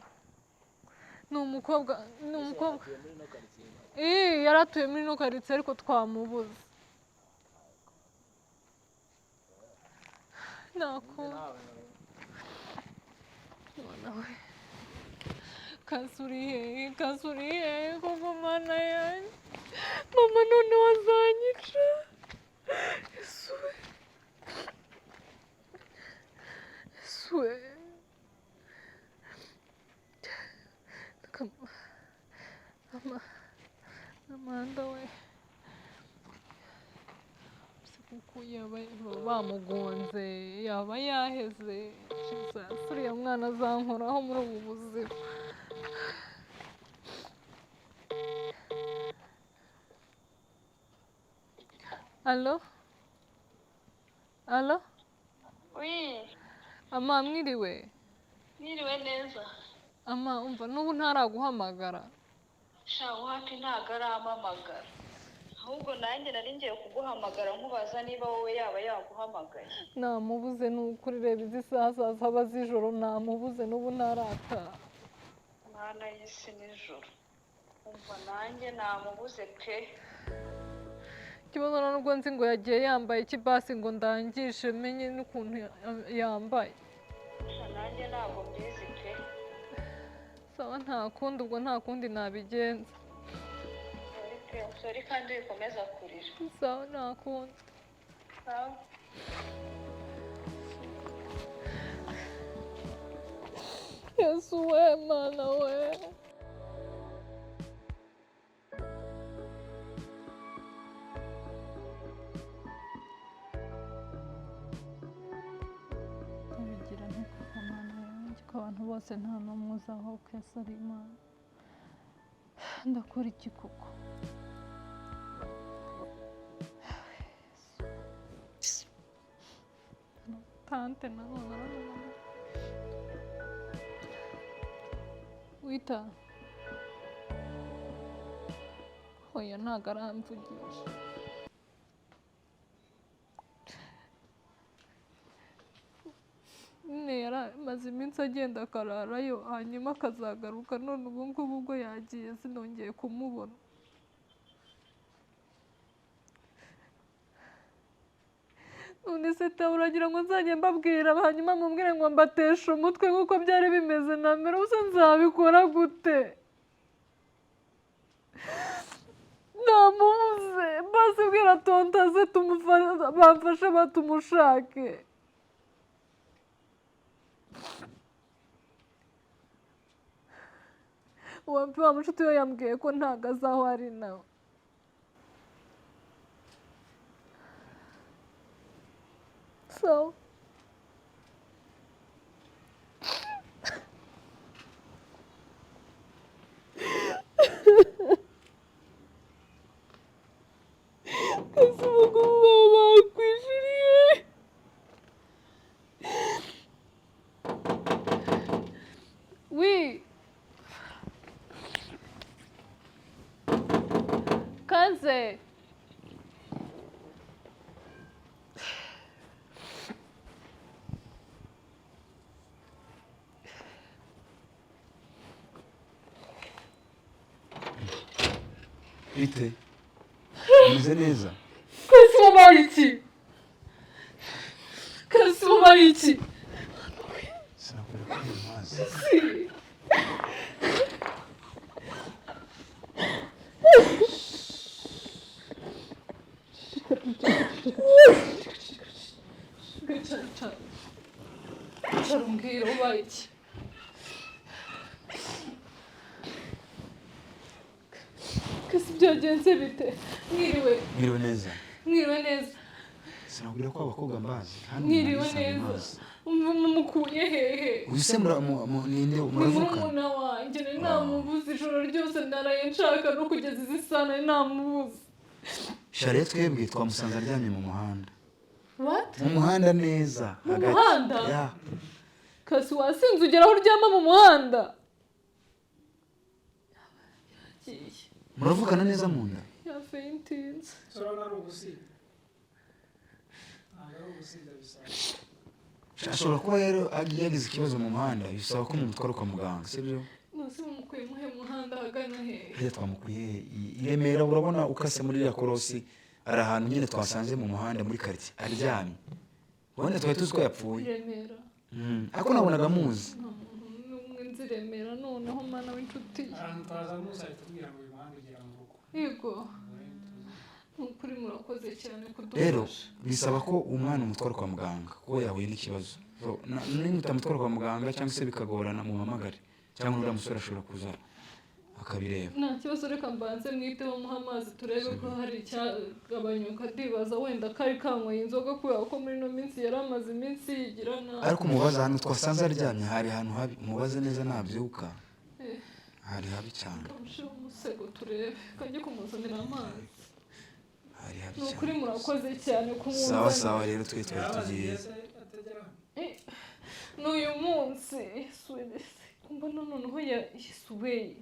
ni umukobwa yari atuye muri ino karitsiye ariko twamubuze nawe kasuriye koko mana yanjye mama none wazanyica kuko yaba bamugonze yaba yaheze uriya mwana azankoraho muri ubu buzima. Alo? Alo? Oui, Ama mwiriwe? niriwe neza. Ama umva n'ubu ntaraguhamagara. Sha wapi ntago arampamagara. Ahubwo nanjye nari ngiye kuguhamagara nkubaza niba wowe yaba yaguhamagaye. Namubuze n'ukuri reba izi saha saa saba z'ijoro namubuze n'ubu ntarataha. Mwana y'isi nijoro. Umva nanjye namubuze pe. Ikibazo nubwo nzi ngo yagiye yambaye ikibasi ngo ndangishe menye n'ukuntu yambaye. Sha nanjye ntabwo mbizi pe. Sawa nta kundi ubwo nta kundi nabigenza. Sorry kandi wikomeza kurira. Sawa nta kundi. Sawa. Yesu we mana we. Tubigira ntikuva mana yanjye ko abantu bose nta n'umwe uzaho ko Yesu ari Imana. Ndakora iki koko? Tante nanone arananira. Wita. Oya ntago aramvugisha. Nyine yaramaze iminsi agenda akararayo hanyuma akazagaruka none ubu ngubu ubwo yagiye sinongeye kumubona. None se tawe uragira ngo nzajye mbabwira hanyuma mumbwire ngo mbateshe umutwe nk'uko byari bimeze na mbere ubusa nzabikora gute? Namubuze basi bwira tontaze bamfashe batumushake. Wa mushuti we yambwiye ko ntago azaho ari nawe. So ese ubwo bakwishiriye. Oui. Kanze. Bite? Umeze neza? Kasi wabaye iki? Kasi wabaye iki? Sinakora kuri mazi. Cara umbwira wabaye iki? Kasi byagenze bite? Mwiriwe. Mwiriwe neza. Mwiriwe neza. Sinakubwira ko abakobwa mbazi. Mwiriwe neza. Mumukuye hehe? Uyise ninde Ni muravuka? murumuna wanjye nari namubuze ijoro ryose naraye nshaka no kugeza izi saha nari namubuze. Shariye twebwe twamusanze aryamye mu muhanda. What? Mu muhanda neza. Mu muhanda? Ya. Kasi wasinze ugera aho uryama mu muhanda? Muravukana neza mu nda? Yafaintinze. Sorona ari ugusiga. Ntabwo ari ugusiga bisaba. Ashobora kuba rero yagize ikibazo mu muhanda bisaba ko mumutwara kwa muganga sibyo? Nose mumukuye muhe muhanda hagana hehe? Iyo twamukuye i Remera urabona ukase muri ya korosi ari ahantu nyine twasanze mu muhanda muri quartier aryamye. Wenda twari tuzi ko yapfuye. Remera. Ako nabonaga muzi. N'umwe nzi Remera noneho mana w'inshuti. Ahantu twaza musari tubwira ngo uyu muhanda ugera mu rugo. Yego. Nukuri murakoze cyane kudufasha. Rero bisaba ko umwana umutwara kwa muganga kuko yahuye n'ikibazo. Niba utamutwara kwa muganga cyangwa se bikagorana mu mamagare cyangwa uriya musore ashobora kuza akabireba. nta kibazo reka mbanze mwiteho muha amazi turebe ko hari icyagabanyuka ndibaza wenda kari kanyweye inzoga kubera ko muri ino minsi yari amaze iminsi yigira nabi ariko umubaza ahantu twasanze aryamye hari ahantu habi mubaze neza nabyuka hari habi cyane kamushira umusego turebe kajye kumuzanira amazi hari habi ni cyane ukuri murakoze cyane sawa sawa rero twe twari tugiye n'uyu munsi yesuwese kumbona noneho yesuweye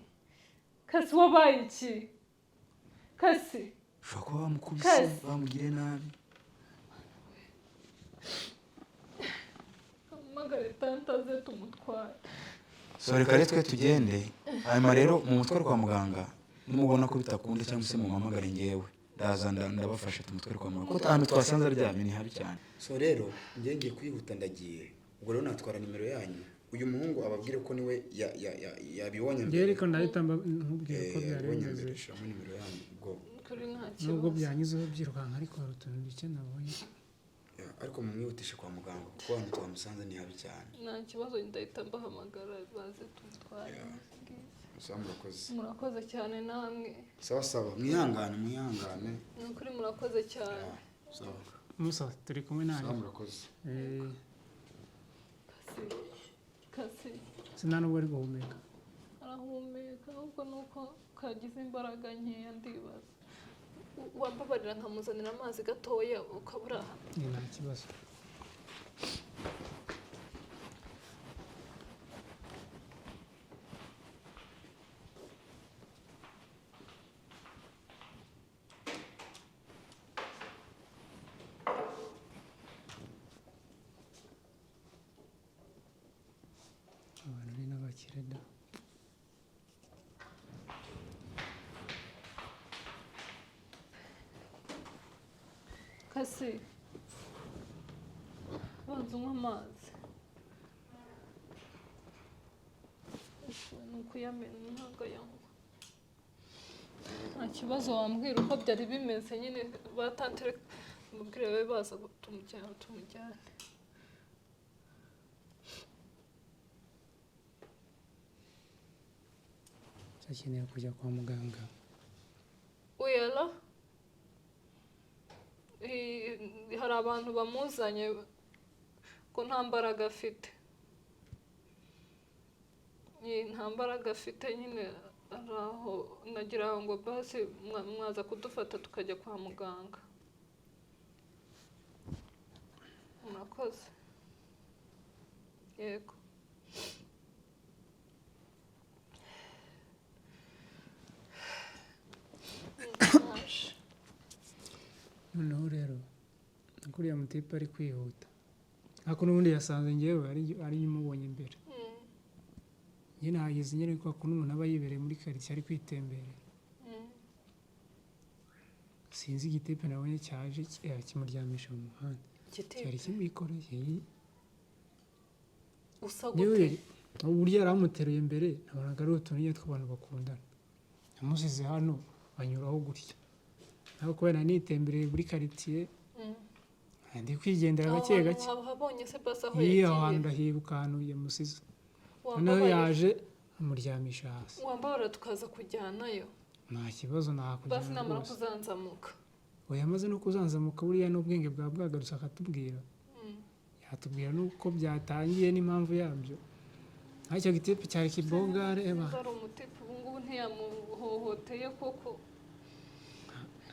kasi wabaye iki kasi ushobora kuba bamukubise bamugire nabi amagare tante aze tumutware so reka rero twe tugende hanyuma rero mu mutwaro kwa muganga nimubona ko bitakunda cyangwa se mumpamagare ngewe ndaza ndabafasha tumutware kwa muganga kuko ahantu twasanze aryamye ni habi cyane so rero ngiye kwihuta ndagiye ubwo rero natwara nimero yanyu uyu muhungu ababwire ko niwe yabibonye mbere ariko ndahita nkubwira ko byari bimeze shamo nimero yanyu ubwo nubwo byanyuzeho byirukanka ariko hari utuntu duke nabonye ariko mumwihutishe kwa muganga kuko ahantu twamusanze ni habi cyane nta kibazo ndahita mbahamagara baze tumutware sawa murakoze cyane namwe sawa mwihangane ni ukuri murakoze cyane sawa musa turi kumwe nawe sawa murakoze kasi sinana nubwo ari guhumeka arahumeka ahubwo nuko kagize imbaraga nkeya ndibaza wambabarira nkamuzanira amazi gatoya ukabura nta kibazo abantu ni n'abakire da kasi banza unywa amazi ni ukuyamena ntabwo ayanywa nta kibazo wambwira uko byari bimeze nyine batantere mubwire babe baza tumujyane akeneye kujya kwa muganga uyala hari abantu bamuzanye ko nta mbaraga afite nta mbaraga afite nyine araho nagira ngo basi mwaza kudufata tukajya kwa muganga murakoze yego noneho rero kuriya mutipe ari kwihuta ariko n'ubundi yasanze ngewe ari umubonye imbere njye nahageze nyine ko ukuntu umuntu aba yibereye muri karitsiye ari kwitembera sinzi igitipe nabonye cyaje kimuryamisha mu muhanda cyari kimwikoreye uburyo yari amuteruye mbere nabonaga ari utuntu nyine tw'abantu bakundana yamusize hano banyuraho gutya naho kubera nitembereye muri karitsiye ndi kwigendera gake gake iyo ahantu ndahibuka ahantu yamusize noneho yaje amuryamisha hasi wambara tukaza kujyanayo nta kibazo nakujyana basi namara kuzanzamuka oya amaze no kuzanzamuka buriya n'ubwenge bwa bwagarutse akatubwira yatubwira n'uko byatangiye n'impamvu yabyo icyo gitipe cyari kibogare ari umutipe ubu ngubu ntiyamuhohoteye koko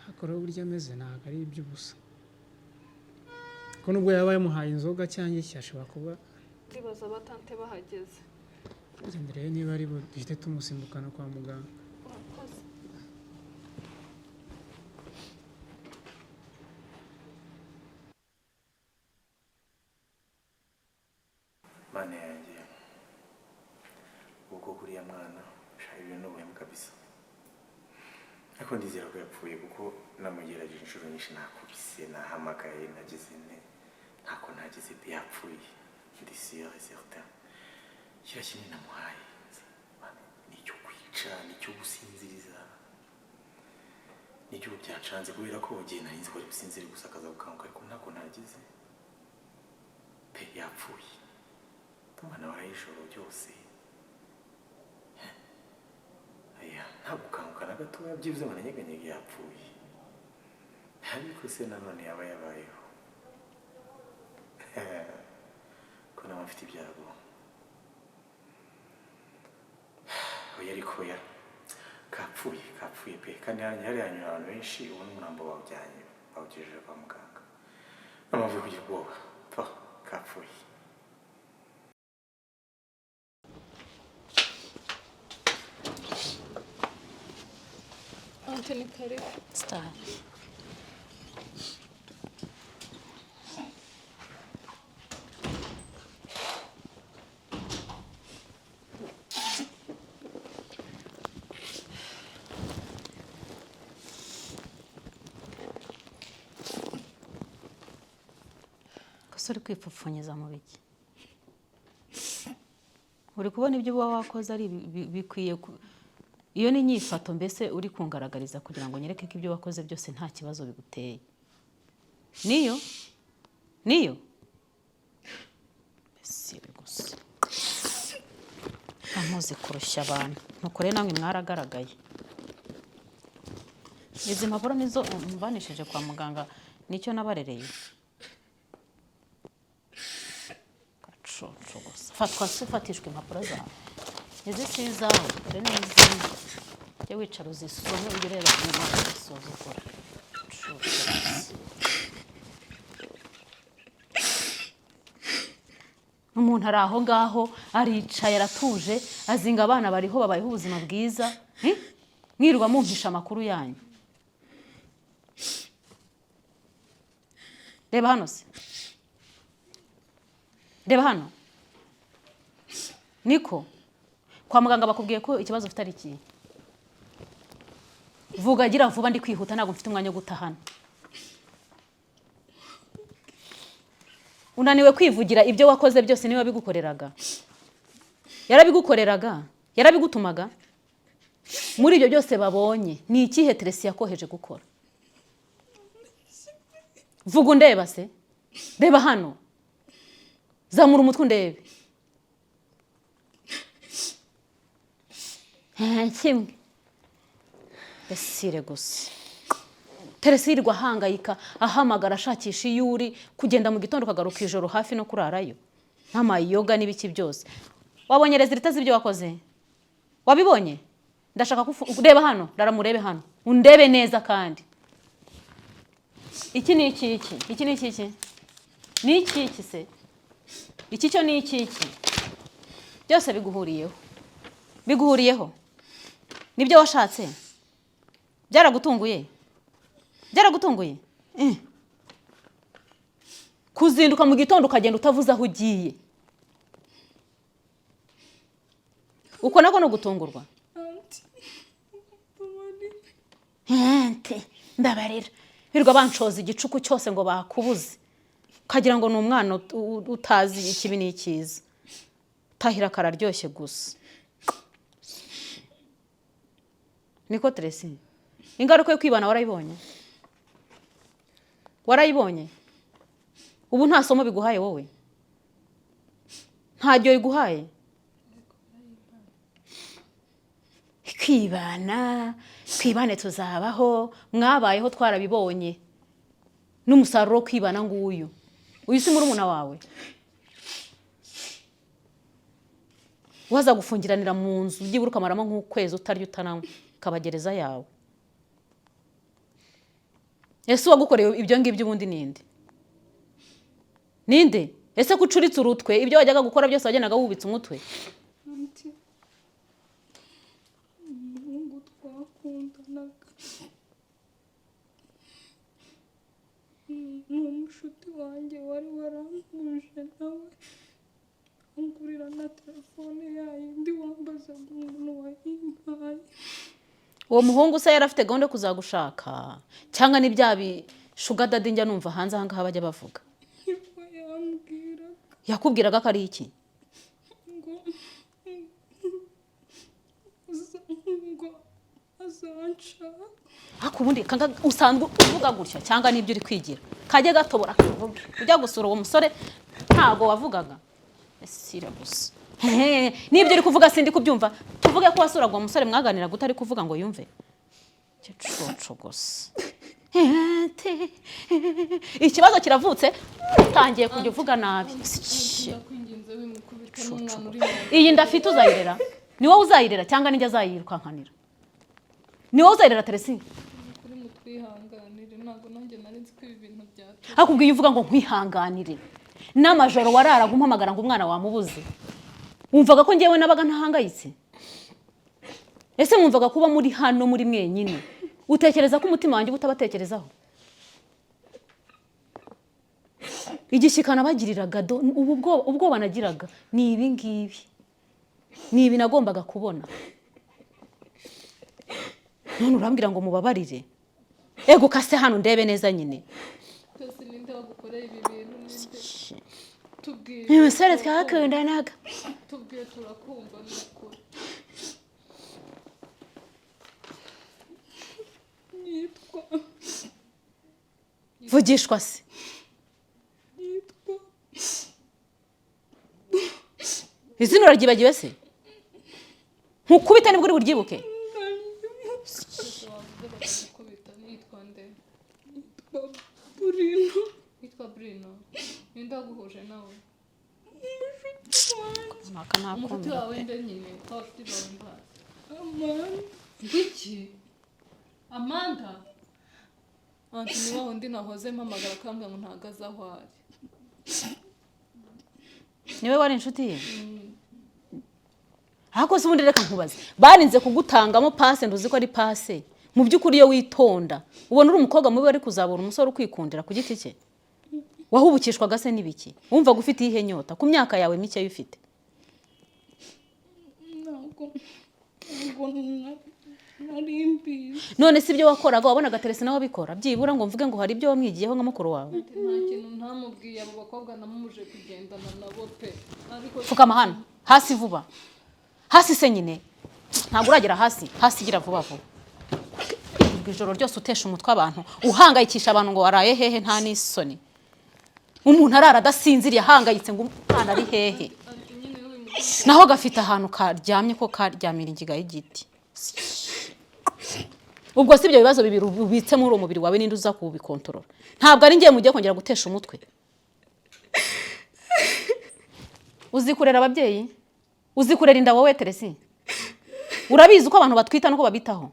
akora burya ameze ntabwo ari iby'ubusa ko nubwo yaba yamuhaye inzoga cyangwa iki ashobora kuba ndibaza abatante bahageze rero niba ari bo duhite tumusimbukana kwa muganga Mana yanjye ubwo kuriya mwana ushaka ibintu n'ubuhemu kabisa ariko ndizera ko yapfuye kuko namugerageje inshuro nyinshi nakubise nahamagaye nagize ntako nagize yapfuye ndi sûr et certain kiriya kinini namuhaye nicyo kwica nicyo gusinziriza nicyo byancanze kubera ko ugiye narinzi ko ari gusinzira gusa akaza gukanguka ariko ntako nagize pe yapfuye tumana waraye ijoro ryose aya nta gukanguka na gatoya byibuze ngo nanyeganyege yapfuye ariko se nanone yaba yabayeho ko nawe afite ibyago oya ariko ya kapfuye pe kandi hari hanyura abantu benshi ubona umurambo bawugejeje kwa muganga n'amavuye kugira ubwoba kapfuye. Anthony karibu. Star. Uri kwipfupfunyeza mu biki uri kubona ibyo uba wakoze ari bikwiye iyo ni nyifato mbese uri kungaragariza kugira ngo nyereke ko ibyo wakoze byose nta kibazo biguteye niyo sire gusa amuzi kurushya abantu nukore namwe mwaragaragaye izi mpapuro nizo mvanishije kwa muganga nicyo nabarereye fatishwe impapuro zawe izi si izawe dore n'izindi jya wicara uzisome ujye ureba inyuma uzisuzugura umuntu ari aho ngaho aricaye aratuje azinga abana bariho babayeho ubuzima bwiza mwirirwa mumpisha amakuru yanyu reba hano se reba hano niko kwa muganga bakubwiye ko ikibazo ufite ari iki vuga gira vuba ndi kwihuta ntabwo mfite umwanya wo gutahana unaniwe kwivugira ibyo wakoze byose niwe wabigukoreraga yarabigutumaga muri ibyo byose babonye ni ikihe TRACY yakoheje gukora vuga undeba se reba hano zamura umutwe undebe kimwe besire gusa TRACY irwa hangayika ahamagara ashakisha iyo uri kugenda mu gitondo ukagaruka ijoro hafi no kurarayo nk'amayoga n'ibiki byose wabonye resultat z'ibyo wakoze wabibonye ndashaka kureba hano ndaramurebe hano undebe neza kandi iki ni iki ni iki se iki cyo ni iki byose biguhuriyeho nibyo washatse byaragutunguye kuzinduka mu gitondo ukagenda utavuze aho ugiye uko nako no gutungurwa ndabarira birwa banshoza igicuku cyose ngo bakubuze kagira ngo ni umwana utazi ikibi n'ikiza tahira kararyoshye gusa niko TRACY ingaruka yo kwibana warayibonye ubu nta somo biguhaye wowe nta ryo biguhaye kwibane tuzabaho mwabayeho twarabibonye n'umusaruro kwibana nguyu uyu si murumuna wawe waza gufungiranira mu nzu byibura ukamaramo nk'ukwezi utarya utananywa kabagereza yawe ese wagukoreye ibyo ngibyo ubundi ninde ese kucuritse urutwe ibyo wajyaga gukora byose wagenaga wubitse umutwe umuhungu twakundanaga ni umushuti wanjye wari warambuje nawe angurira na telefone yayindi wambazaga umuntu wayimpaye uwo muhungu se yari afite gahunda yo kuzagushaka cyangwa ni bya bishuga dadi njya numva hanze aha ngaha bajya bavuga yakubwiraga ko ari iki ngo azanshaka ariko ubundi usanzwe uvuga gutya cyangwa n'ibyo uri kwigira kajye gatobora kavuga ujya gusura uwo musore ntago wavugaga esira gusa nibyo uri kuvuga sindi kubyumva tuvuge ko wasuraga umusore mwaganira gutari kuvuga ngo yumve cyo gusa ikibazo kiravutse utangiye kujya uvuga nabi iyi ndafite uzayirera ni wowe uzayirera cyangwa ninjye azayirukankanira ni wowe uzayirera TRACY akubwiye uvuga ngo nkwihanganire n'amajoro wararaga umpamagara ngo umwana wamubuze wumvaga ko ngewe nabaga ntahangayitse ese mwumvaga kuba muri hano muri mwenyine utekereza ko umutima wanjye utabatekerezaho igishikana bagiriraga ubwo banagiraga ni ibi ngibi ni ibi nagombaga kubona none urambwira ngo mubabarire ego kase hano ndebe neza nyine umusore twakundanaga tubwiye turakumva n'ukuri nitwa vugishwa se izina uraryibagiwe se nkukubita nibwo uri buryibuke nitwa Bruno nindaguhuje nawe maka umuti wawe nde nyine twafite bawe ngiki Amanda anti ni wawe ndi nahoze mpamagara kambwa ngo ntagaza aho ari niwe wari inshuti ye hako se ubundi reka nkubaze barinze kugutangamo passe nduzi ko ari passe mu byukuri iyo witonda ubona uri umukobwa mubi wari kuzabura umusore ukwikundira ku giti cye wahubukishwaga se nibiki wumva gufite ihe nyota ku myaka yawe mike yufite none si byo wakoraga wabonaga TRACY nawe bikora byibura ngo mvuge ngo hari ibyo wamwigiyeho nka mukuru wawe nta kintu ntamubwiye abo bakobwa namumuje kugendana nabo pe ariko fukama hano hasi vuba hasi se nyine ntabwo uragera hasi gira vuba vuba ijoro ryose utesha umutwe abantu uhangayikisha abantu ngo waraye hehe nta n'isoni umuntu arara adasinziriye ahangayitse ngo umwana ari hehe naho gafite ahantu karyamye ko karyamira ingiga y'igiti ubwo si ibyo bibazo bibiri ubitse muri uwo mubiri wawe ninde uza kubikontorora ntabwo ari ngiye mugiye kongera gutesha umutwe uzikurera ababyeyi uzikurera inda wowe TRACY urabizi uko abantu batwita nuko babitaho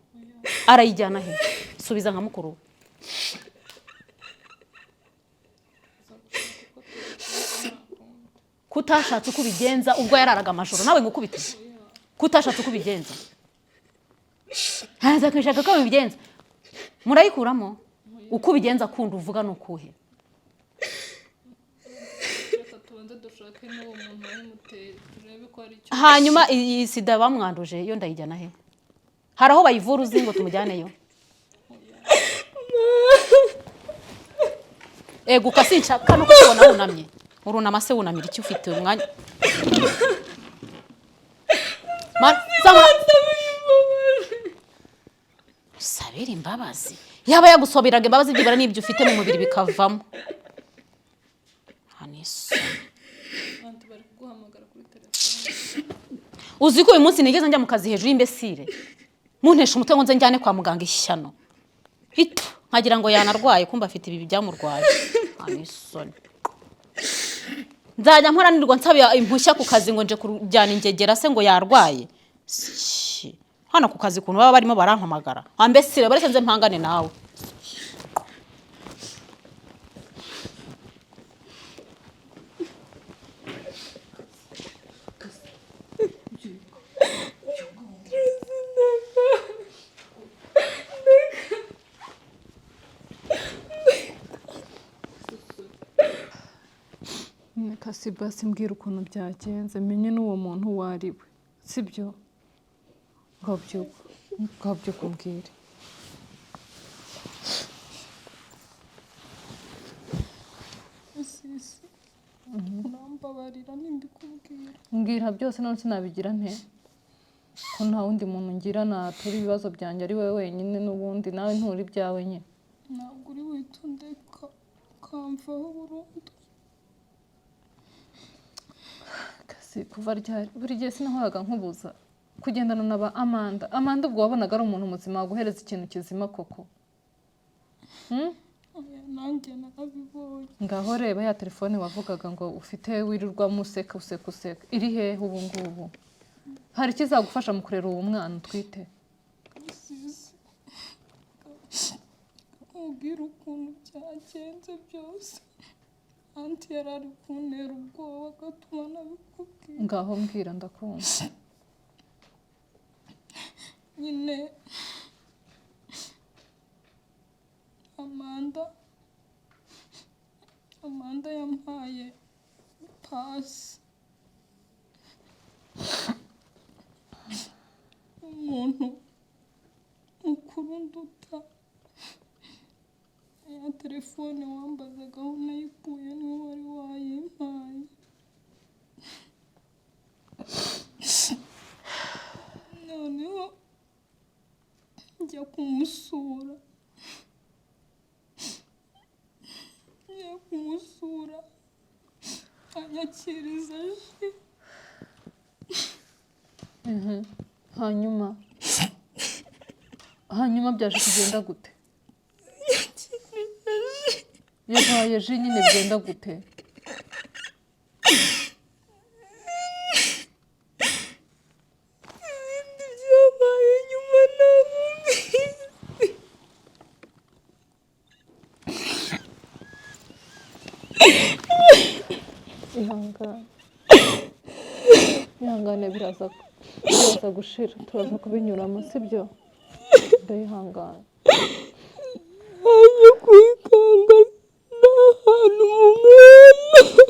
arayijyana he subiza nka mukuru kutashatse uko ubigenza ubwo yararaga amajoro nawe ngukubite kutashatse uko ubigenza haza kwishaka ko bigenza murayikuramo uko ubigenza kundi uvuga nukuhe hanyuma iyi sida bamwanduje yo ndayijyana he hari aho bayivura uzi ngo tumujyaneyo ego ukasinshaka no kubona wunamye urunama se wunamira iki ufite umwanya sabira imbabazi yaba yagusoberaga imbabazi byibara n'ibyo ufite mu mubiri bikavamo haniso uzi ko uyu munsi nigeze njya mu kazi hejuru y'imbesire muntesha umutwe ngo nze njyane kwa muganga ishyano hito nkagira ngo yanarwaye kumba afite ibi byamurwaye anisoni nzajya nkoranirwa nsaba impushya ku kazi ngo nje kujyana ingegera se ngo yarwaye hano ku kazi kuntu baba barimo barampamagara ambesire bareke nze mpangane nawe kasi basi mbwira ukuntu byagenze menye n'uwo muntu uwo ari we sibyo ngabyo kumbwira urambabarira nimbikubwira mbwira byose none sinabigira nte ko nta wundi muntu ngira natura ibibazo byanjye ari wowe wenyine n'ubundi nawe nturi ibyawe nyine ntabwo uri witondeka ukamvaho burundu si kuva ryari buri gihe sinahoraga nkubuza kugendana na ba Amanda ubwo wabonaga ari umuntu muzima waguhereza ikintu kizima koko nanjye narabibonye ngaho reba ya telefone wavugaga ngo ufite wirirwa museka iri hehe ubu ngubu hari ikizagufasha mu kurera uwo mwana utwite ubwira ukuntu byagenze byose anti yari ari kuntera ubwoba agatuma nabikubwira ngaho mbwira ndakumva nyine Amanda yampaye pasi umuntu mukuru nduta ya telefone wambazaga aho nayikuye niwe wari wayimpaye noneho njya kumusura anyakiriza ji hanyuma byaje kugenda gute yabaye ji nyine bigenda gute byabaye nyuma nabumizi ihangane biraza gushira turaza kubinyuramo sibyo ndayihangana aje kwikanga n'ahantu mu mwana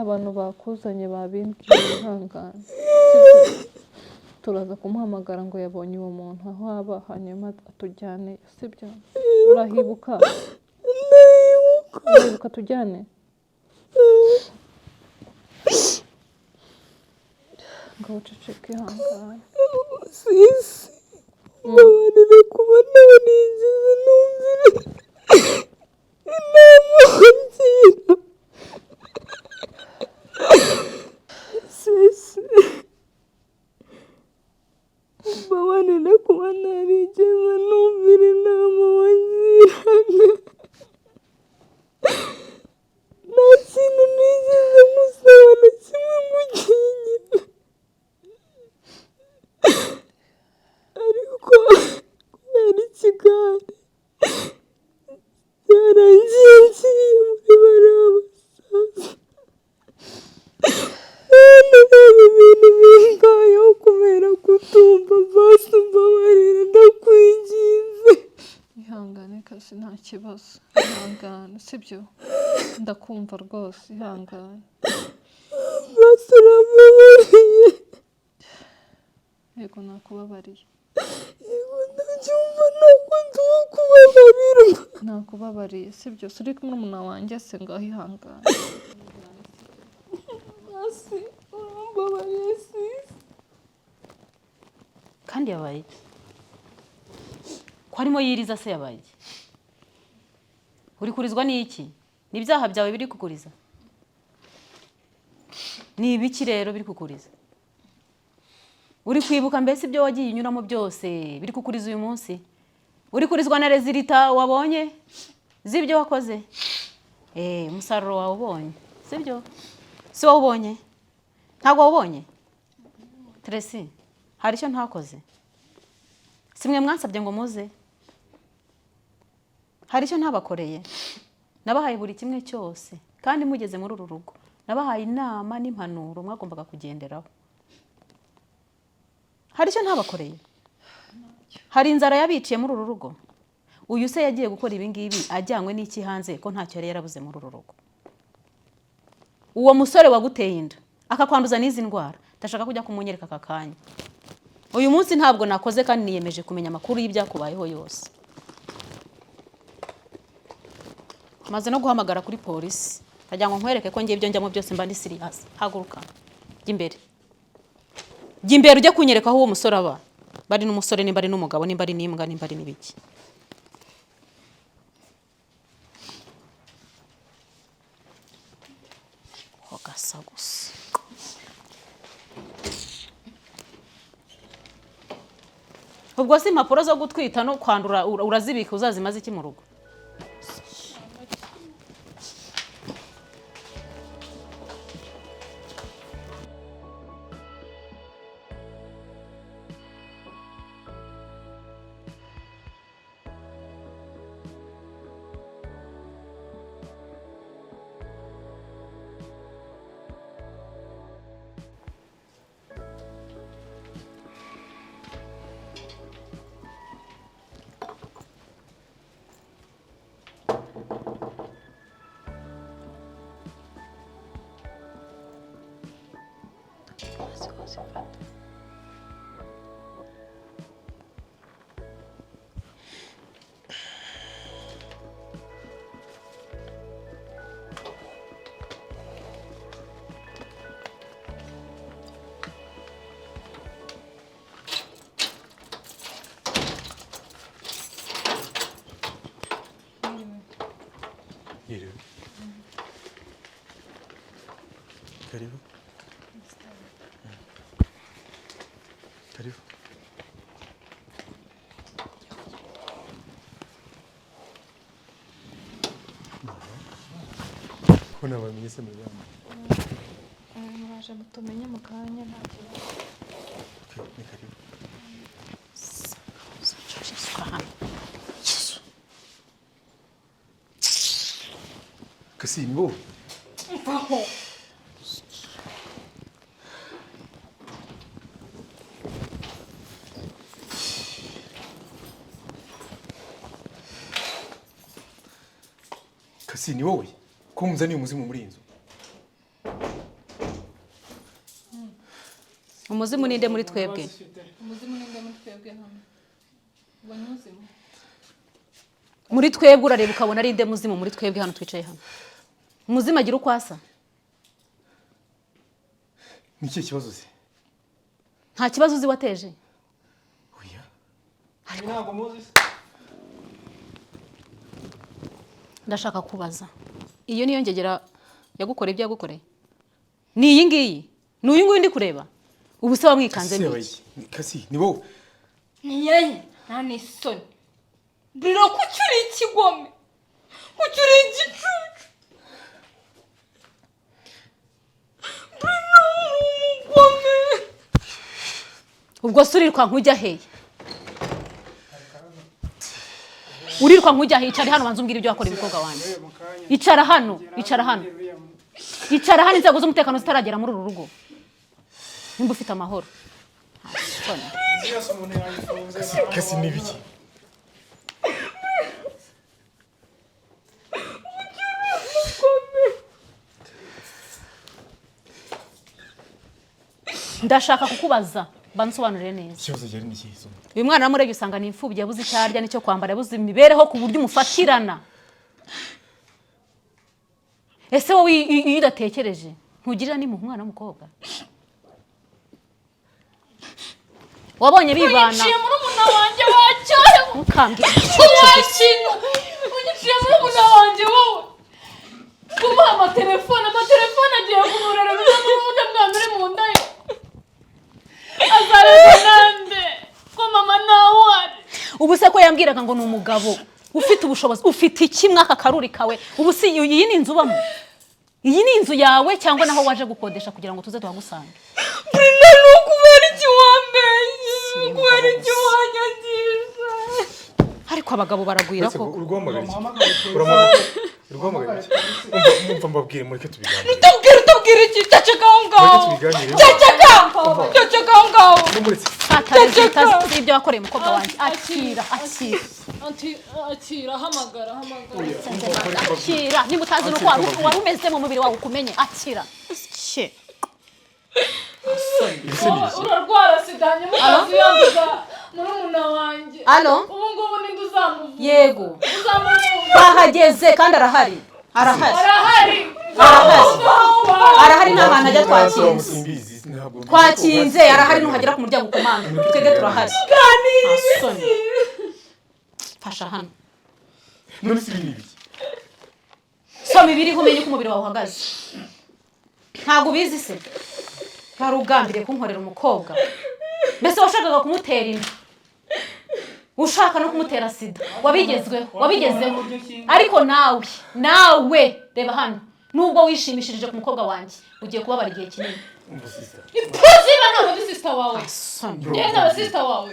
abantu bakuzanye babimbwiye ihangane turaza kumuhamagara ngo yabonye uwo muntu aho aba hanyuma atujyane sibyo urahibuka tujyane ngo uceceke ihangane sisi mbabarire kuba narigize numvire inama ngira sisi mbabarire kuba narigize numvire inama wangirana nta kintu nigeze musaba na kimwe mukinyina ariko kubera ikigare byarangiye ngiye muri bariya basaza narabe ibintu bimbayeho kubera kutumva basi mbabarire ndakwinginze ihangane kasi nta kibazo ihangane sibyo ndakumva rwose ihangane basi uramubabariye yego nakubabariye yego ndabyumva ntabwo ndukubabarirwa nakubabariye sibyo suri kumwe n'umuntu wanjye se ngaho ihangane basi urambabariye sisi kandi yabaye ko arimo yiriza se yabaye uri kurizwa n'iki n'ibyaha byawe biri kukuriza ni ibiki rero biri kukuriza uri kwibuka mbese ibyo wagiye unyuramo byose biri kukuriza uyu munsi uri kurizwa na rezilita wabonye z'ibyo wakoze umusaruro wawe ubonye sibyo si wowe ubonye ntabwo wawubonye TRACY hari icyo ntakoze simwe mwansabye ngo muze hari icyo ntabakoreye nabahaye buri kimwe cyose kandi mugeze muri uru rugo nabahaye inama n'impanuro mwagombaga kugenderaho hari icyo ntabakoreye hari inzara yabiciye muri uru rugo uyu se yagiye gukora ibi ngibi ajyanywe n'iki hanze ko ntacyo yari yarabuze muri uru rugo uwo musore waguteye inda akakwanduza n'izi ndwara ndashaka kujya kumunyereka aka kanya uyu munsi ntabwo nakoze kandi niyemeje kumenya amakuru y'ibyakubayeho yose maze no guhamagara kuri polisi ndagira ngo nkwereke ko ngiye ibyo njyamo byose mba ndi serious haguruka jya imbere ujye kunyereka aho uwo musore aba bari n'umusore nimba ari n'umugabo nimba ari n'imbwa nimba ari n'ibiki gasa gusa ubwo si impapuro zo gutwita no kwandura urazibika uzazimaze iki mu rugo Yürü. Karibu. Karibu. Kuna bamenye se mu bana. Muraje mutumenye mu kanya nta kibazo. Ni karibu. Kasimbo. Vaho. Kasi ni wowe ko muzaniye umuzimu muri inzu. umuzimu ninde muri twebwe Umuzimu ninde muri twebwe hano. Ubonye umuzimu? muri twebwe urareba ukabona ari inde muzimu muri twebwe hano twicaye hano umuzimu agira uko asa Ni iki kibazo se? nta kibazo uzi wateje Oya. ntabwo muzi ndashaka kubaza iyo niyo ngegera yagukoreye ibyo yagukoreye ni iyi ngiyi ni uyu nguyu ndi kureba ubu se wamwikanze n'iki Kasi ni wowe. Niyenye nta n'isoni biro kucyuri ikigome kucyuri igicucu bino umugome ubwo se urirwa nkujya hehe urirwa nkujya hehe icara hano banza umbwira ibyo wakora umukobwa wanjye icara hano icara hano icara hano inzego z'umutekano zitaragera muri uru rugo nimba ufite amahoro Kasi ni biki? ndashaka kukubaza bansobanurire neza Ikibazo cyari ni iki? uyu mwana namurebye usanga ni imfubyi yabuze icyo arya n'icyo kwambara yabuze imibereho ku buryo umufatirana ese wowe iyo udatekereje ntugirira n'impuhwe umwana w'umukobwa wabonye bibana unyiciye muri umuna wanjye wacyaye ntukambwe wakintu unyiciye muri umuna wanjye wowe kumuha amatelefone agiye kumurera biza n'ubundi mwana uri mu nda ye azareza nande ko mama nawe ari ubu se ko yambwiraga ngo ni umugabo ufite ubushobozi ufite iki mwaka karuri kawe ubu si iyi ni inzu ubamo iyi ni inzu yawe cyangwa naho waje gukodesha kugira ngo tuze tuhagusange Brina ni ukubera iki wamenye kubera iki wanyagiza ariko abagabo baragwira koko Urwamagara. Umva mbabwire mureke tubiganire. utabwira iki ceceka aho ngaho ceceka aho ngaho atazi ibyo wakoreye umukobwa wanjye akira akira hamagara akira niba utazi nuko wari umeze mu mubiri wawe ukumenye akira urarwara sida nyamukazi yanduza muri umuna wanjye ubu ngubu ninde uzamuvuga yego bahageze kandi arahari nta hantu ajya twakinze arahari nuhagera ku muryango ukomanga twebwe turahari fasha hano None si ibiki? soma ibiriho umenye uko umubiri wawe uhagaze ntabwo ubizi se wari ugambiriye kunkorera umukobwa mbese washakaga kumutera inda ushaka no kumutera sida wabigezeho ariko nawe reba hano nubwo wishimishirije ku mukobwa wanjye ugiye kubabara igihe kinini tuziba ntabwo ndi sister wawe njye ntabwo sister wawe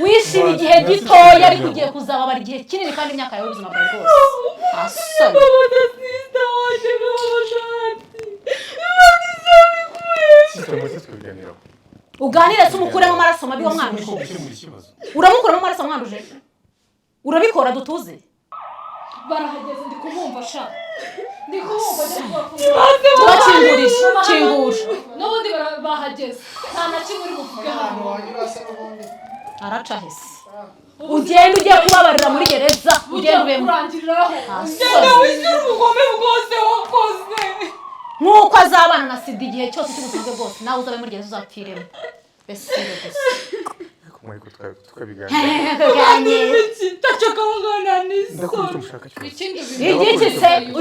wishima igihe gitoya ariko ugiye kuzababara igihe kinini kandi imyaka yawe y'ubuzima bwawe bwose asoni uganire se umukuremo amaraso mabi wamwanduje uramukuramo amaraso wamwanduje urabikora dutuze barahageze ndi kumumva sha ndi kumumva kingura n'ubundi bahageze nta na kimwe uri buvuge hano araca hese ugenda ugiye kubabarira muri gereza ugenda ubemo kurangiriraho ubugome bwose wakoze nk'uko azabana na sida igihe cyose cy'ubuzima bwe bwose nawe uzabe muri gereza uzapfiremo mbese gusa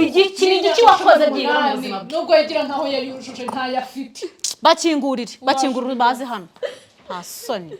igiki wakoze byibura mu buzima bwe nubwo yagira nkaho yari yujuje ntayafite bakingurire baze hano nta soni